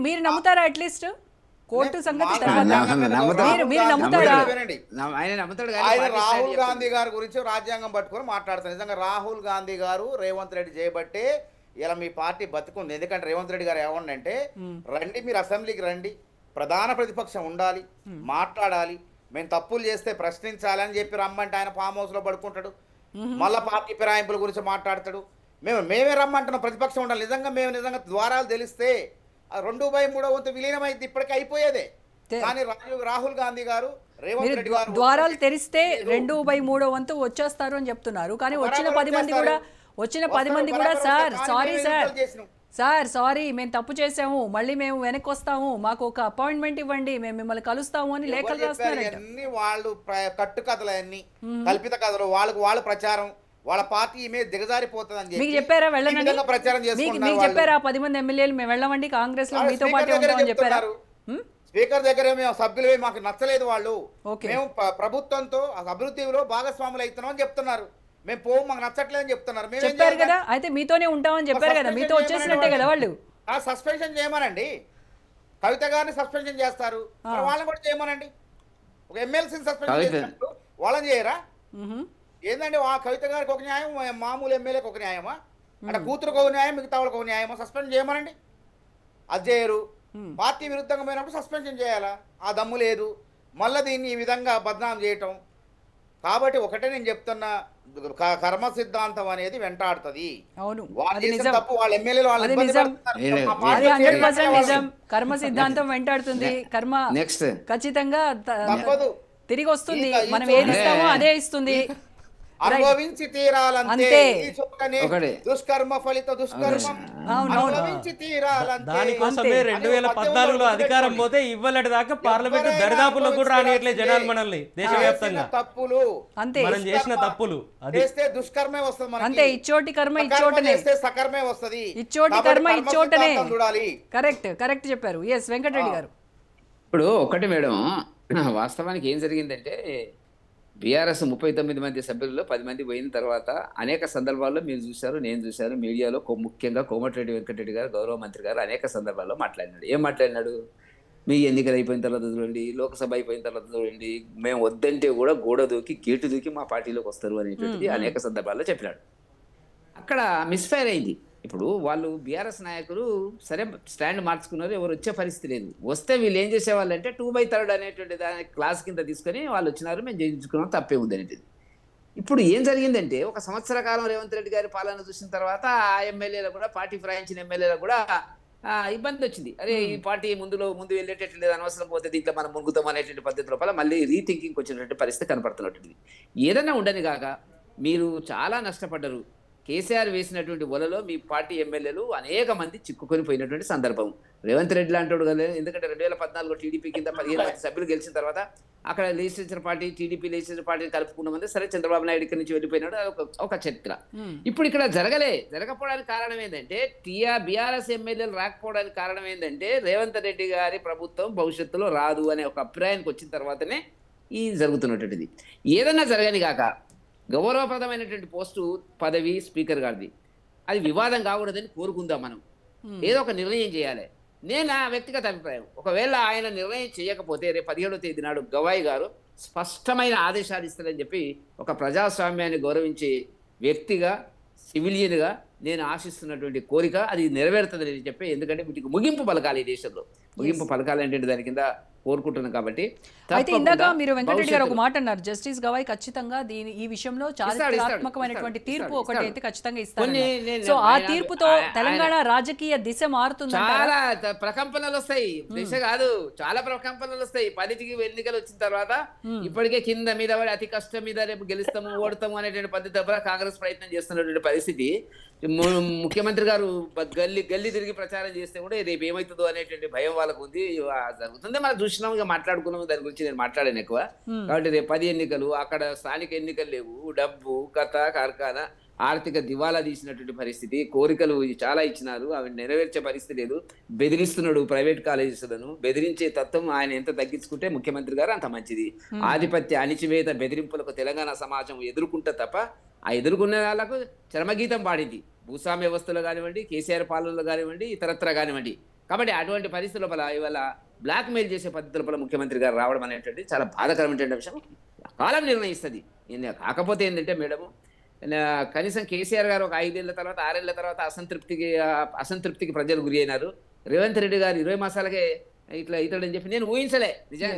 మీరు నమ్ముతారా? అట్లీస్ట్ కోర్టు సంగతి మీరు నమ్ముతారా? ఆయన రాహుల్ గాంధీ గారి గురించి రాజ్యాంగం పట్టుకొని మాట్లాడతారు. నిజంగా రాహుల్ గాంధీ గారు రేవంత్ రెడ్డి చేయబట్టే ఇలా మీ పార్టీ బతుకుంది. ఎందుకంటే రేవంత్ రెడ్డి గారు ఏమన్నంటే, రండి మీరు అసెంబ్లీకి రండి, ప్రధాన ప్రతిపక్షం ఉండాలి, మాట్లాడాలి, మేము తప్పులు చేస్తే ప్రశ్నించాలి అని చెప్పి రమ్మంటే ఆయన ఫామ్ హౌస్ లో పడుకుంటాడు, మళ్ళా పార్టీ ఫిరాయింపుల గురించి మాట్లాడతాడు. మేమే రమ్మంటున్నాం, ప్రతిపక్షం ఉండాలి. నిజంగా ద్వారాలు తెలిస్తే 2/3 వంతు విలీనమైంది, ఇప్పటికే అయిపోయేదే. కానీ రాహుల్ గాంధీ గారు రేవంత్ రెడ్డి గారు ద్వారాలు తెరిస్తే 2/3 వంతు వచ్చేస్తారు అని చెప్తున్నారు. కానీ వచ్చిన 10 మంది కూడా సారీ మేము తప్పు చేసాము, మళ్ళీ మేము వెనక్కి వస్తాము, మాకు ఒక అపాయింట్మెంట్ ఇవ్వండి, మేము మిమ్మల్ని కలుస్తాము అని లేఖలు రాస్తున్నారు. వాళ్ళు కట్టుకథలు, అన్ని కల్పిత కథలు, వాళ్ళ ప్రచారం, వాళ్ళ పార్టీ ఇమేజ్ దిగజారిపోతుందని మీకు చెప్పారా? వెళ్ళండి ప్రచారం మీకు చెప్పారా? 10 మంది ఎమ్మెల్యేలు మేము వెళ్ళమండి, కాంగ్రెస్ లో మీతో పాటు ఉంటామని చెప్పారా? స్పీకర్ దగ్గర మేము సభ్యులు మాకు నచ్చలేదు, వాళ్ళు మేము ప్రభుత్వంతో అభివృద్ధిలో భాగస్వాములు అవుతున్నాం అని చెప్తున్నారు. మేము పోవు, మాకు నచ్చట్లేదని చెప్తున్నారు. చెప్పారు కదా, అయితే మీతోనే ఉంటామని చెప్పారు కదా, మీతో వచ్చేసినట్టే కదా వాళ్ళు. సస్పెన్షన్ చేయమనండి, కవిత గారిని సస్పెన్షన్ చేస్తారు, వాళ్ళని కూడా చేయమనండి. ఒక ఎమ్మెల్సీని సస్పెన్షన్ చేసినప్పుడు వాళ్ళని చేయరా? ఏంటంటే కవిత గారికి ఒక న్యాయం, మామూలు ఎమ్మెల్యేకి ఒక న్యాయమా? అంటే కూతురుకు ఒక న్యాయం, మిగతా వాళ్ళకి ఒక న్యాయమా? సస్పెండ్ చేయమనండి. అది చేయరు. పార్టీ విరుద్ధంగా పోయినప్పుడు సస్పెన్షన్ చేయాలా? ఆ దమ్ము లేదు. మళ్ళీ దీన్ని ఈ విధంగా బద్నాం చేయటం. కాబట్టి ఒకటే నేను చెప్తున్నా, కర్మ సిద్ధాంతం అనేది వెంటాడుతుంది. తప్పు వాళ్ళ ఎమ్మెల్యేలు కర్మ సిద్ధాంతం వెంటాడుతుంది, కర్మ ఖచ్చితంగా తిరిగి వస్తుంది, మనం ఏది ఇస్తామో అదే ఇస్తుంది. అనుభవించి తీరాలంతే, దుష్కర్మ ఫలిత దుష్కర్మం అనుభవించి తీరాలంతే. దానికోసమే 2014లో అధికారం పోతే ఇవ్వలేటి దాకా పార్లమెంట్ దరిదాపుల్లో కూడా రానియట్లేదు జనాలు మనల్ని. దేశవ్యాప్తంగా తప్పులు మనం చేసిన తప్పులు చేస్తే దుష్కర్మే వస్తుంది. అంతే, ఇచ్చోటి కర్మ ఇచ్చోటనే, సకర్మే వస్తుంది. ఇచ్చోటి కర్మ ఇచ్చోటనే. కరెక్ట్ చెప్పారు. ఎస్ వెంకటరెడ్డి గారు. ఇప్పుడు ఒకటి మేడం, వాస్తవానికి ఏం జరిగిందంటే బీఆర్ఎస్ 39 మంది సభ్యుల్లో 10 మంది పోయిన తర్వాత అనేక సందర్భాల్లో మీరు చూశారు, నేను చూశాను, మీడియాలో ముఖ్యంగా కోమటిరెడ్డి వెంకటరెడ్డి గారు గౌరవ మంత్రి గారు అనేక సందర్భాల్లో మాట్లాడినాడు. ఏం మాట్లాడినాడు? మీ ఎన్నికలు అయిపోయిన తర్వాత చూడండి, లోక్సభ అయిపోయిన తర్వాత చూడండి, మేము వద్దంటే కూడా గోడ దూకి గేటు దూకి మా పార్టీలోకి వస్తారు అనేటువంటిది అనేక సందర్భాల్లో చెప్పినాడు. అక్కడ మిస్ఫైర్ అయింది. ఇప్పుడు వాళ్ళు బీఆర్ఎస్ నాయకులు సరే స్టాండ్ మార్చుకున్నారు, ఎవరు వచ్చే పరిస్థితి లేదు. వస్తే వీళ్ళు ఏం చేసేవాళ్ళు అంటే 2/3 అనేటువంటి దాని క్లాస్ కింద తీసుకొని వాళ్ళు వచ్చినారు, మేము జయించుకున్నాం, తప్పే ఉంది అనేటిది. ఇప్పుడు ఏం జరిగిందంటే ఒక సంవత్సర కాలం రేవంత్ రెడ్డి గారి పాలన చూసిన తర్వాత ఆ ఎమ్మెల్యేలకు కూడా, పార్టీ ఫిరాయించిన ఎమ్మెల్యేలకు కూడా ఇబ్బంది వచ్చింది. అరే ఈ పార్టీ ముందు వెళ్ళేటట్టు లేదు, అనవసరం పోతే దీంట్లో మనం మునుగుతాం అనేటువంటి పద్ధతి లోపల మళ్ళీ రీథింకింగ్ వచ్చినటువంటి పరిస్థితి కనపడుతున్నట్టుంది. ఏదైనా ఉండని కాక మీరు చాలా నష్టపడ్డారు. కేసీఆర్ వేసినటువంటి వలలో మీ పార్టీ ఎమ్మెల్యేలు అనేక మంది చిక్కుకొని పోయినటువంటి సందర్భం. రేవంత్ రెడ్డి లాంటి కదా, ఎందుకంటే 2014 టీడీపీ కింద 15 మంది సభ్యులు గెలిచిన తర్వాత అక్కడ లెజిస్లేచర్ పార్టీ టీడీపీ లెజిస్లేచర్ పార్టీని కలుపుకున్నామంటే సరే చంద్రబాబు నాయుడు ఇక్కడి నుంచి వెళ్ళిపోయినాడు, అది ఒక చరిత్ర. ఇప్పుడు ఇక్కడ జరగకపోవడానికి కారణం ఏంటంటే బీఆర్ఎస్ ఎమ్మెల్యేలు రాకపోవడానికి కారణం ఏంటంటే రేవంత్ రెడ్డి గారి ప్రభుత్వం భవిష్యత్తులో రాదు అనే ఒక అభిప్రాయానికి వచ్చిన తర్వాతనే ఈ జరుగుతున్నటువంటిది. ఏదన్నా జరగని కాక గౌరవప్రదమైనటువంటి పోస్టు పదవి స్పీకర్ గారిది, అది వివాదం కాకూడదని కోరుకుందాం. మనం ఏదో ఒక నిర్ణయం చేయాలి. నేను నా వ్యక్తిగత అభిప్రాయం, ఒకవేళ ఆయన నిర్ణయం చేయకపోతే రేపు 17వ తేదీ నాడు గవాయి గారు స్పష్టమైన ఆదేశాలు ఇస్తారని చెప్పి ఒక ప్రజాస్వామ్యాన్ని గౌరవించే వ్యక్తిగా, సివిలియన్గా నేను ఆశిస్తున్నటువంటి కోరిక అది నెరవేరుతుందని చెప్పి, ఎందుకంటే వీటికి ముగింపు పలకాలి ఈ దేశంలో. ముగింపు పలకాలి అంటే దాని కింద కోరుకుంటున్నాం కాబట్టి. అయితే ఇందాక మీరు వెంకటరెడ్డి గారు ఒక మాట అన్నారు, జస్టిస్ గవాయ్ ఖచ్చితంగా ఈ విషయంలో చారిత్రాత్మకమైనటువంటి తీర్పు ఒకటి అయితే ఖచ్చితంగా ఇస్తారు. సో ఆ తీర్పుతో తెలంగాణ రాజకీయ దిశ మారుతుంది. చాలా ప్రకంపనలు వస్తాయి, దిశ కాదు, చాలా ప్రకంపనలు వస్తాయి. 10కి ఎన్నికలు వచ్చిన తర్వాత ఇప్పటికే కింద మీద పడి అతి కష్టం మీద రేపు గెలుస్తాము ఓడతాము అనేటువంటి పద్ధతి ద్వారా కాంగ్రెస్ ప్రయత్నం చేస్తున్నటువంటి పరిస్థితి. ముఖ్యమంత్రి గారు గల్లీ తిరిగి ప్రచారం చేస్తే కూడా రేపు ఏమవుతుందో అనేటువంటి భయం వాళ్ళకు ఉంది. జరుగుతుంది, మనం చూసినాం, ఇక మాట్లాడుకున్నాము, దాని గురించి నేను మాట్లాడాను ఎక్కువ. కాబట్టి రేపు 10 ఎన్నికలు, అక్కడ స్థానిక ఎన్నికలు లేవు, డబ్బు కథ కార్ఖానా ఆర్థిక దివాలా తీసినటువంటి పరిస్థితి. కోరికలు చాలా ఇచ్చినారు, అవి నెరవేర్చే పరిస్థితి లేదు. బెదిరిస్తున్నాడు ప్రైవేట్ కాలేజెస్లను. బెదిరించే తత్వం ఆయన ఎంత తగ్గించుకుంటే ముఖ్యమంత్రి గారు అంత మంచిది. ఆధిపత్య అణిచివేత బెదిరింపులకు తెలంగాణ సమాజం ఎదుర్కొంటే తప్ప ఆ ఎదుర్కొన్న వాళ్ళకు చరమగీతం పాడింది. భూస్వామ్య వ్యవస్థలో కానివ్వండి, కేసీఆర్ పాలనలో కానివ్వండి, ఇతరత్ర కానివ్వండి. కాబట్టి అటువంటి పరిస్థితుల లోపల ఇవాళ బ్లాక్ మెయిల్ చేసే పద్ధతుల లోపల ముఖ్యమంత్రి గారు రావడం అనేటువంటి చాలా బాధాకరమైనటువంటి విషయం. కాలం నిర్ణయిస్తుంది. కాకపోతే ఏంటంటే మేడము, కనీసం కేసీఆర్ గారు ఒక 5 ఏళ్ల తర్వాత 6 ఏళ్ల తర్వాత అసంతృప్తికి ప్రజలు గురి అయినారు. రేవంత్ రెడ్డి గారు 20 మాసాలకే ఇట్లా ఇతడని చెప్పి నేను ఊహించలే.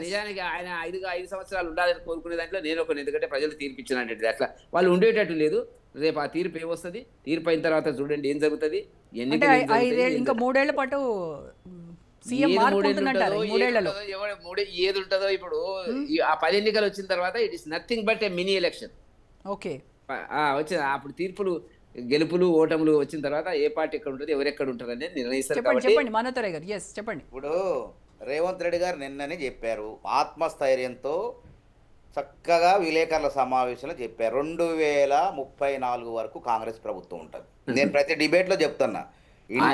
నిజానికి ఆయన 5 సంవత్సరాలు ఉండాలని కోరుకునే దాంట్లో నేను ఒకటి, ఎందుకంటే ప్రజలు తీర్పిచ్చినట్టు అట్లా వాళ్ళు ఉండేటట్టు లేదు. రేపు ఆ తీర్పు ఏమొస్తుంది, తీర్పు అయిన తర్వాత చూడండి ఏం జరుగుతుంది. ఇంకా 3 ఏళ్ల పాటు ఏది ఉంటుందో ఇప్పుడు ఆ 10 ఎన్నికలు వచ్చిన తర్వాత it is nothing but A mini election. Okay, వచ్చిన అప్పుడు తీర్పులు గెలుపులు ఓటములు వచ్చిన తర్వాత ఏ పార్టీ ఎక్కడ ఉంటుంది, ఎవరెక్కడ ఉంటారు అనేది నిర్ణయిస్తారు. చెప్పండి. ఇప్పుడు రేవంత్ రెడ్డి గారు నిన్ననే చెప్పారు, ఆత్మస్థైర్యంతో చక్కగా విలేకరుల సమావేశంలో చెప్పారు 2034 వరకు కాంగ్రెస్ ప్రభుత్వం ఉంటుంది. నేను ప్రతి డిబేట్ లో చెప్తున్నా, మీరు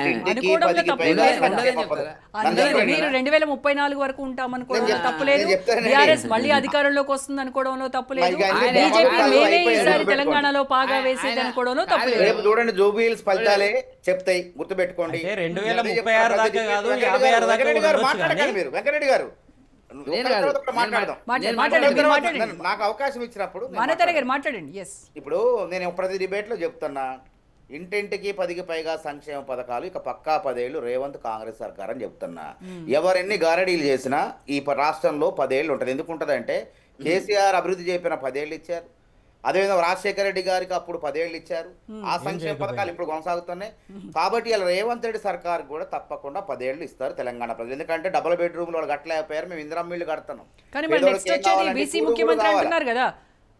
2034 వరకు ఉంటామనుకోవడంలో తప్పులేదు, బీఆర్ఎస్ మళ్ళీ అధికారంలోకి వస్తుంది అనుకోవడంలో తప్పులేదు, బీజేపీ మేమే ఈసారి తెలంగాణలో పాగా వేసేది అనుకోవడంలో తప్పులేదు. రేపు చూడండి జూబిలీస్ ఫలితాలే చెప్తాయి, గుర్తుపెట్టుకోండి. 2036 దాకా కాదు, 56 దాకా మాట్లాడకండి మీరు. వెంకటరెడ్డి గారు నాకు అవకాశం ఇచ్చినప్పుడు మాట్లాడండి. ఇప్పుడు నేను ప్రతి డిబేట్ లో చెప్తున్నా, ఇంటింటికి 10కి పైగా సంక్షేమ పథకాలు, ఇక పక్కా 10 ఏళ్ళు రేవంత్ కాంగ్రెస్ సర్కార్ అని చెప్తున్నా. ఎవరెన్ని గారడీలు చేసినా ఈ రాష్ట్రంలో 10 ఏళ్ళు ఉంటుంది. ఎందుకు ఉంటుంది అంటే కేసీఆర్ అభివృద్ధి చెప్పిన 10 ఏళ్ళు ఇచ్చారు, అదేవిధంగా రాజశేఖర రెడ్డి గారికి అప్పుడు 10 ఏళ్ళు ఇచ్చారు. ఆ సంక్షేమ పథకాలు ఇప్పుడు కొనసాగుతున్నాయి. కాబట్టి ఇలా రేవంత్ రెడ్డి సర్కార్ కూడా తప్పకుండా 10 ఏళ్ళు ఇస్తారు తెలంగాణ ప్రజలు. ఎందుకంటే డబుల్ బెడ్రూమ్లు వాళ్ళు కట్టలేకపోయారు, మేము ఇందిరమ్మ ఇల్లు కడుతున్నాం.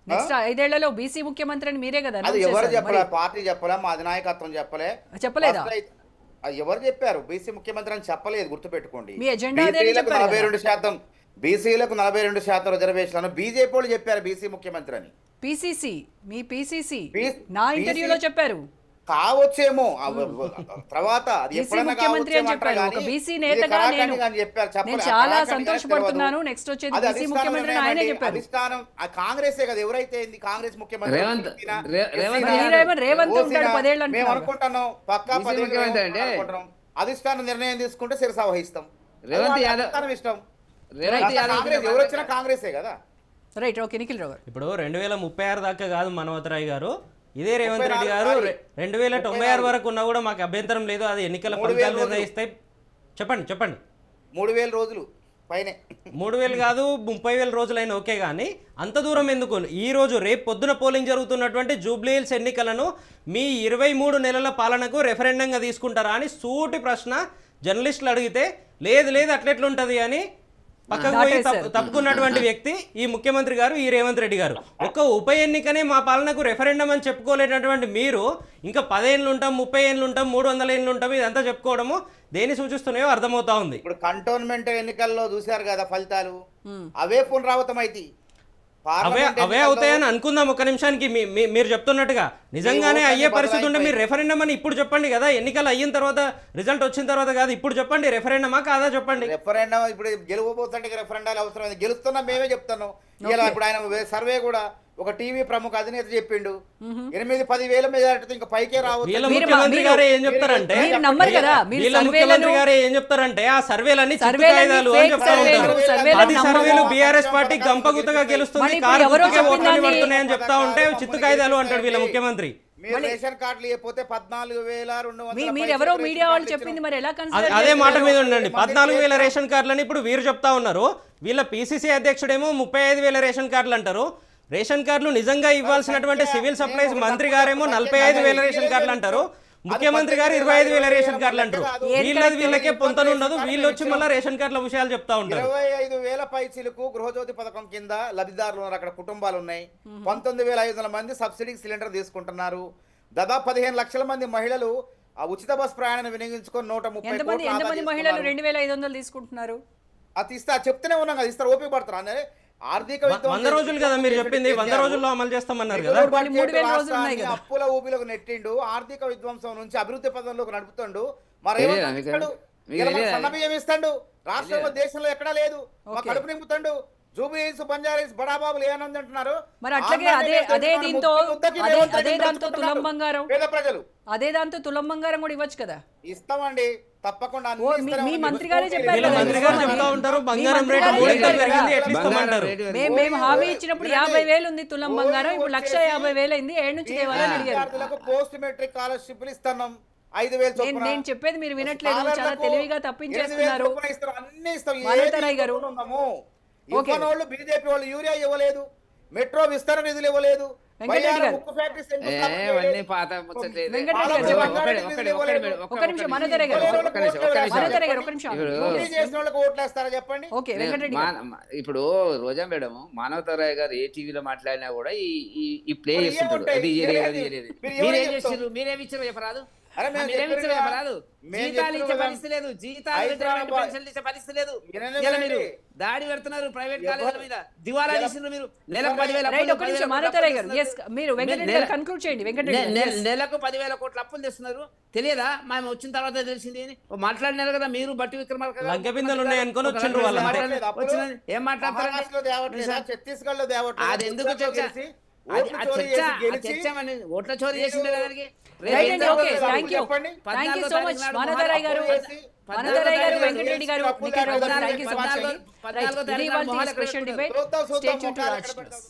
నెక్స్ట్ 5 ఏళ్లలో బీసీ ముఖ్యమంత్రి అని మీరే కదా. అది ఎవరు చెప్పలే, పార్టీ చెప్పలే, మా అధినాయకత్వం చెప్పలేదా? ఎవరు చెప్పారు బీసీ ముఖ్యమంత్రి అని చెప్పలేదు, గుర్తుపెట్టుకోండి. మీ ఎజెండా 42% బీసీలకు 42% రిజర్వేషన్లను బీజేపీ వాళ్ళు చెప్పారు బీసీ ముఖ్యమంత్రి అని. పిసిసి నా ఇంటర్వ్యూలో చెప్పారు. కావచ్చేమో తర్వాత ముఖ్యమంత్రి అని చెప్పారు. ఒక బీసీ నేతగా నేను చాలా సంతోషపడుతున్నాను. నెక్స్ట్ వచ్చేది బీసీ ముఖ్యమంత్రి ఆయనే చెప్పారు. అధిష్టానం కాంగ్రెసే కదా, ఎవరైతే కాంగ్రెస్ ముఖ్యమంత్రి రేవంత్ ఉంటాడు 10 ఏళ్ళు మేము అనుకుంటున్నాం. పక్కా 10 ఏళ్ళు అధిష్టానం నిర్ణయం తీసుకుంటే శిరసా వహిస్తాం. ఇష్టం ఎవరు వచ్చినా కాంగ్రెసే కదా. రైట్. ఓకే, నిఖిల్ రావు గారు, ఇప్పుడు 2036 దాకా కాదు మనోహరరాయ్ గారు, ఇదే రేవంత్ రెడ్డి గారు 2096 వరకు ఉన్నా కూడా మాకు అభ్యంతరం లేదు, అది ఎన్నికల ఫలితాలు నిర్ణయిస్తాయి. చెప్పండి 3000 రోజులు పైనే, 3000 కాదు 30,000 రోజులైనా ఓకే, కానీ అంత దూరం ఎందుకు? ఈ రోజు రేపు పొద్దున పోలింగ్ జరుగుతున్నటువంటి జూబ్లీహిల్స్ ఎన్నికలను మీ 23 నెలల పాలనకు రెఫరెండంగా తీసుకుంటారా అని సూటి ప్రశ్న జర్నలిస్టులు అడిగితే లేదు అట్లెట్లుంటుంది అని పక్కకు పోయి తప్పుకున్నటువంటి వ్యక్తి ఈ ముఖ్యమంత్రి గారు, ఈ రేవంత్ రెడ్డి గారు. ఒక్క ఉప ఎన్నికనే మా పాలనకు రెఫరెండం అని చెప్పుకోలేనటువంటి మీరు ఇంకా 10 ఏళ్ళు ఉంటాం, 30 ఏళ్ళు ఉంటాం, 300 ఏళ్ళు ఉంటాం, ఇదంతా చెప్పుకోవడము దేని సూచిస్తున్నాయో అర్థమవుతా ఉంది. ఇప్పుడు కంటోన్మెంట్ ఎన్నికల్లో చూశారు కదా ఫలితాలు, అవే పునరావృతం అయితే అవే అవుతాయని అనుకుందాం. ఒక్క నిమిషానికి మీరు చెప్తున్నట్టుగా నిజంగానే అయ్యే పరిస్థితి ఉంటే మీరు రెఫరెండం అని ఇప్పుడు చెప్పండి కదా, ఎన్నికలు అయిన తర్వాత రిజల్ట్ వచ్చిన తర్వాత కాదు, ఇప్పుడు చెప్పండి రెఫరెండమా కాదా చెప్పండి. రెఫరెండం ఇప్పుడు గెలువబోతుంటే రెఫరెండాలు అవసరం, గెలుస్తున్నాం మేమే చెప్తున్నాం. ఇలా ఇప్పుడు ఆయన సర్వే కూడా ఒక టీవీ ప్రముఖ అధినేత చెప్పిండు 8-10 వేల మెజారిటీతో ఇంకా పైకే రావచ్చు. ముఖ్యమంత్రి గారే ఏం చెప్తారంటే ముఖ్యమంత్రి గారే ఏం చెప్తారంటే ఆ సర్వేలన్నీ చిత్తు కాయిదాలు అని చెప్తా ఉంటారు. 10 సర్వేలు బీఆర్ఎస్ పార్టీ గంపగుత్తగా గెలుస్తుంది, కారు ఓట్లని పడుతున్నాయని చెప్తా ఉంటే చిత్తు కాయిదాలు అంటాడు వీళ్ళ ముఖ్యమంత్రి. రేషన్ కార్డులు లేకపోతే 14,200 మీరు ఎవరో మీడియా వాళ్ళు చెప్పింది మరి ఎలా కన్సిడర్ అదే మాట మీద ఉండండి. 14,000 రేషన్ కార్డులని ఇప్పుడు వీరు చెప్తా ఉన్నారు. వీళ్ళ పిసిసి అధ్యక్షుడేమో 35,000 రేషన్ కార్డులు అంటారు. రేషన్ కార్డులు నిజంగా ఇవ్వాల్సినటువంటి సివిల్ సప్లైస్ మంత్రి గారేమో 45,000 రేషన్ కార్డులు అంటారు, ముఖ్యమంత్రి గారు 25,000 రేషన్ కార్డులు అంటారు. వీళ్ళకే పొంతనుండదు, వీళ్ళు వచ్చి మళ్ళీ రేషన్ కార్డుల విషయాలు చెప్తా ఉంటారు. 25,000 పైసలకు గృహజ్యోతి పథకం కింద లబ్ధిదారులు ఉన్నారు, అక్కడ కుటుంబాలు ఉన్నాయి. 19,500 మంది సబ్సిడీ సిలిండర్ తీసుకుంటున్నారు. దాదాపు 15 లక్షల మంది మహిళలు ఆ ఉచిత బస్ ప్రయాణాన్ని వినియోగించుకొని 130 ఎంతమంది మహిళలు 2,500 తీసుకుంటున్నారు? అది ఇస్తా చెప్తూనే ఉన్నాం కదా, ఇస్తారు, ఓపిక పడతారు. అంటే ఆర్థిక 100 రోజులు కదా మీరు చెప్పింది, 100 రోజుల్లో అమలు చేస్తామన్నారు కదా. అప్పుల ఊపిలోకి నెట్టిండు, ఆర్థిక విధ్వంసం నుంచి అభివృద్ధి పదంలోకి నడుపుతాడు. మరి సన్నబియ్యం ఇస్తాడు, రాష్ట్రంలో దేశంలో ఎక్కడా లేదు, మా కడుపు నింపుతాడు. జూబిలీస్, బంజారీస్, బడాబాబులు ఏనంది అంటున్నారు. మరి అట్లాగే అదే దాంతో తులం బంగారం, పేద ప్రజలు అదే దాంతో తులం బంగారం కూడా ఇవ్వచ్చు కదా. ఇస్తామండి తప్పకుండా. మీ మంత్రి గారే చెప్పారు, మేము హామీ ఇచ్చినప్పుడు 50,000 ఉంది తులం బంగారం, ఇప్పుడు 150,000 అయింది, 7 నుంచి దేవాలని అడిగారు. పోస్ట్ మెట్రిక్ స్కాలర్షిప్లు ఇస్తున్నాం 5,000. నేను చెప్పేది మీరు వినట్లేదు, చాలా తెలివిగా తప్పించేస్తున్నారు. మానవతరాయ్ గారు వాళ్ళు బీజేపీ వాళ్ళు యూరియా ఇవ్వలేదు, మెట్రో విస్తరణ నిధులు ఇవ్వలేదు, చెప్పండి. ఇప్పుడు రోజా మేడం, మానవతరాయ్ గారు ఏ టీవీలో మాట్లాడినా కూడా ఈ ప్లే చేస్తుంటారు. మీరేం చేస్తారు, మీరేమి ఇచ్చారో చెప్పరాదు, జీతాలు ఇచ్చే పరిస్థితి లేదు, జీతాలు ఇచ్చే పరిస్థితి లేదు. మీరు దాడి పెడుతున్నారు ప్రైవేట్ కాలేజీల మీద, దివాలా తీసినారు మీరు. నెలకు 10,000 కోట్ల అప్పులు తెస్తున్నారు. తెలియదా? మేము వచ్చిన తర్వాత తెలిసింది అని మాట్లాడినారు కదా మీరు. బట్టి విక్రమార్క ఏం మాట్లాడతారు? ఛత్తీస్గఢ్ లో అది ఎందుకు ఓట్ల చోరీ చేసిండే దానికి. థ్యాంక్ యూ సో మచ్ మానవతరాయ్ గారు, వెంకటరెడ్డి గారు, thank you so much. Special debate. Stay tuned to Raj news.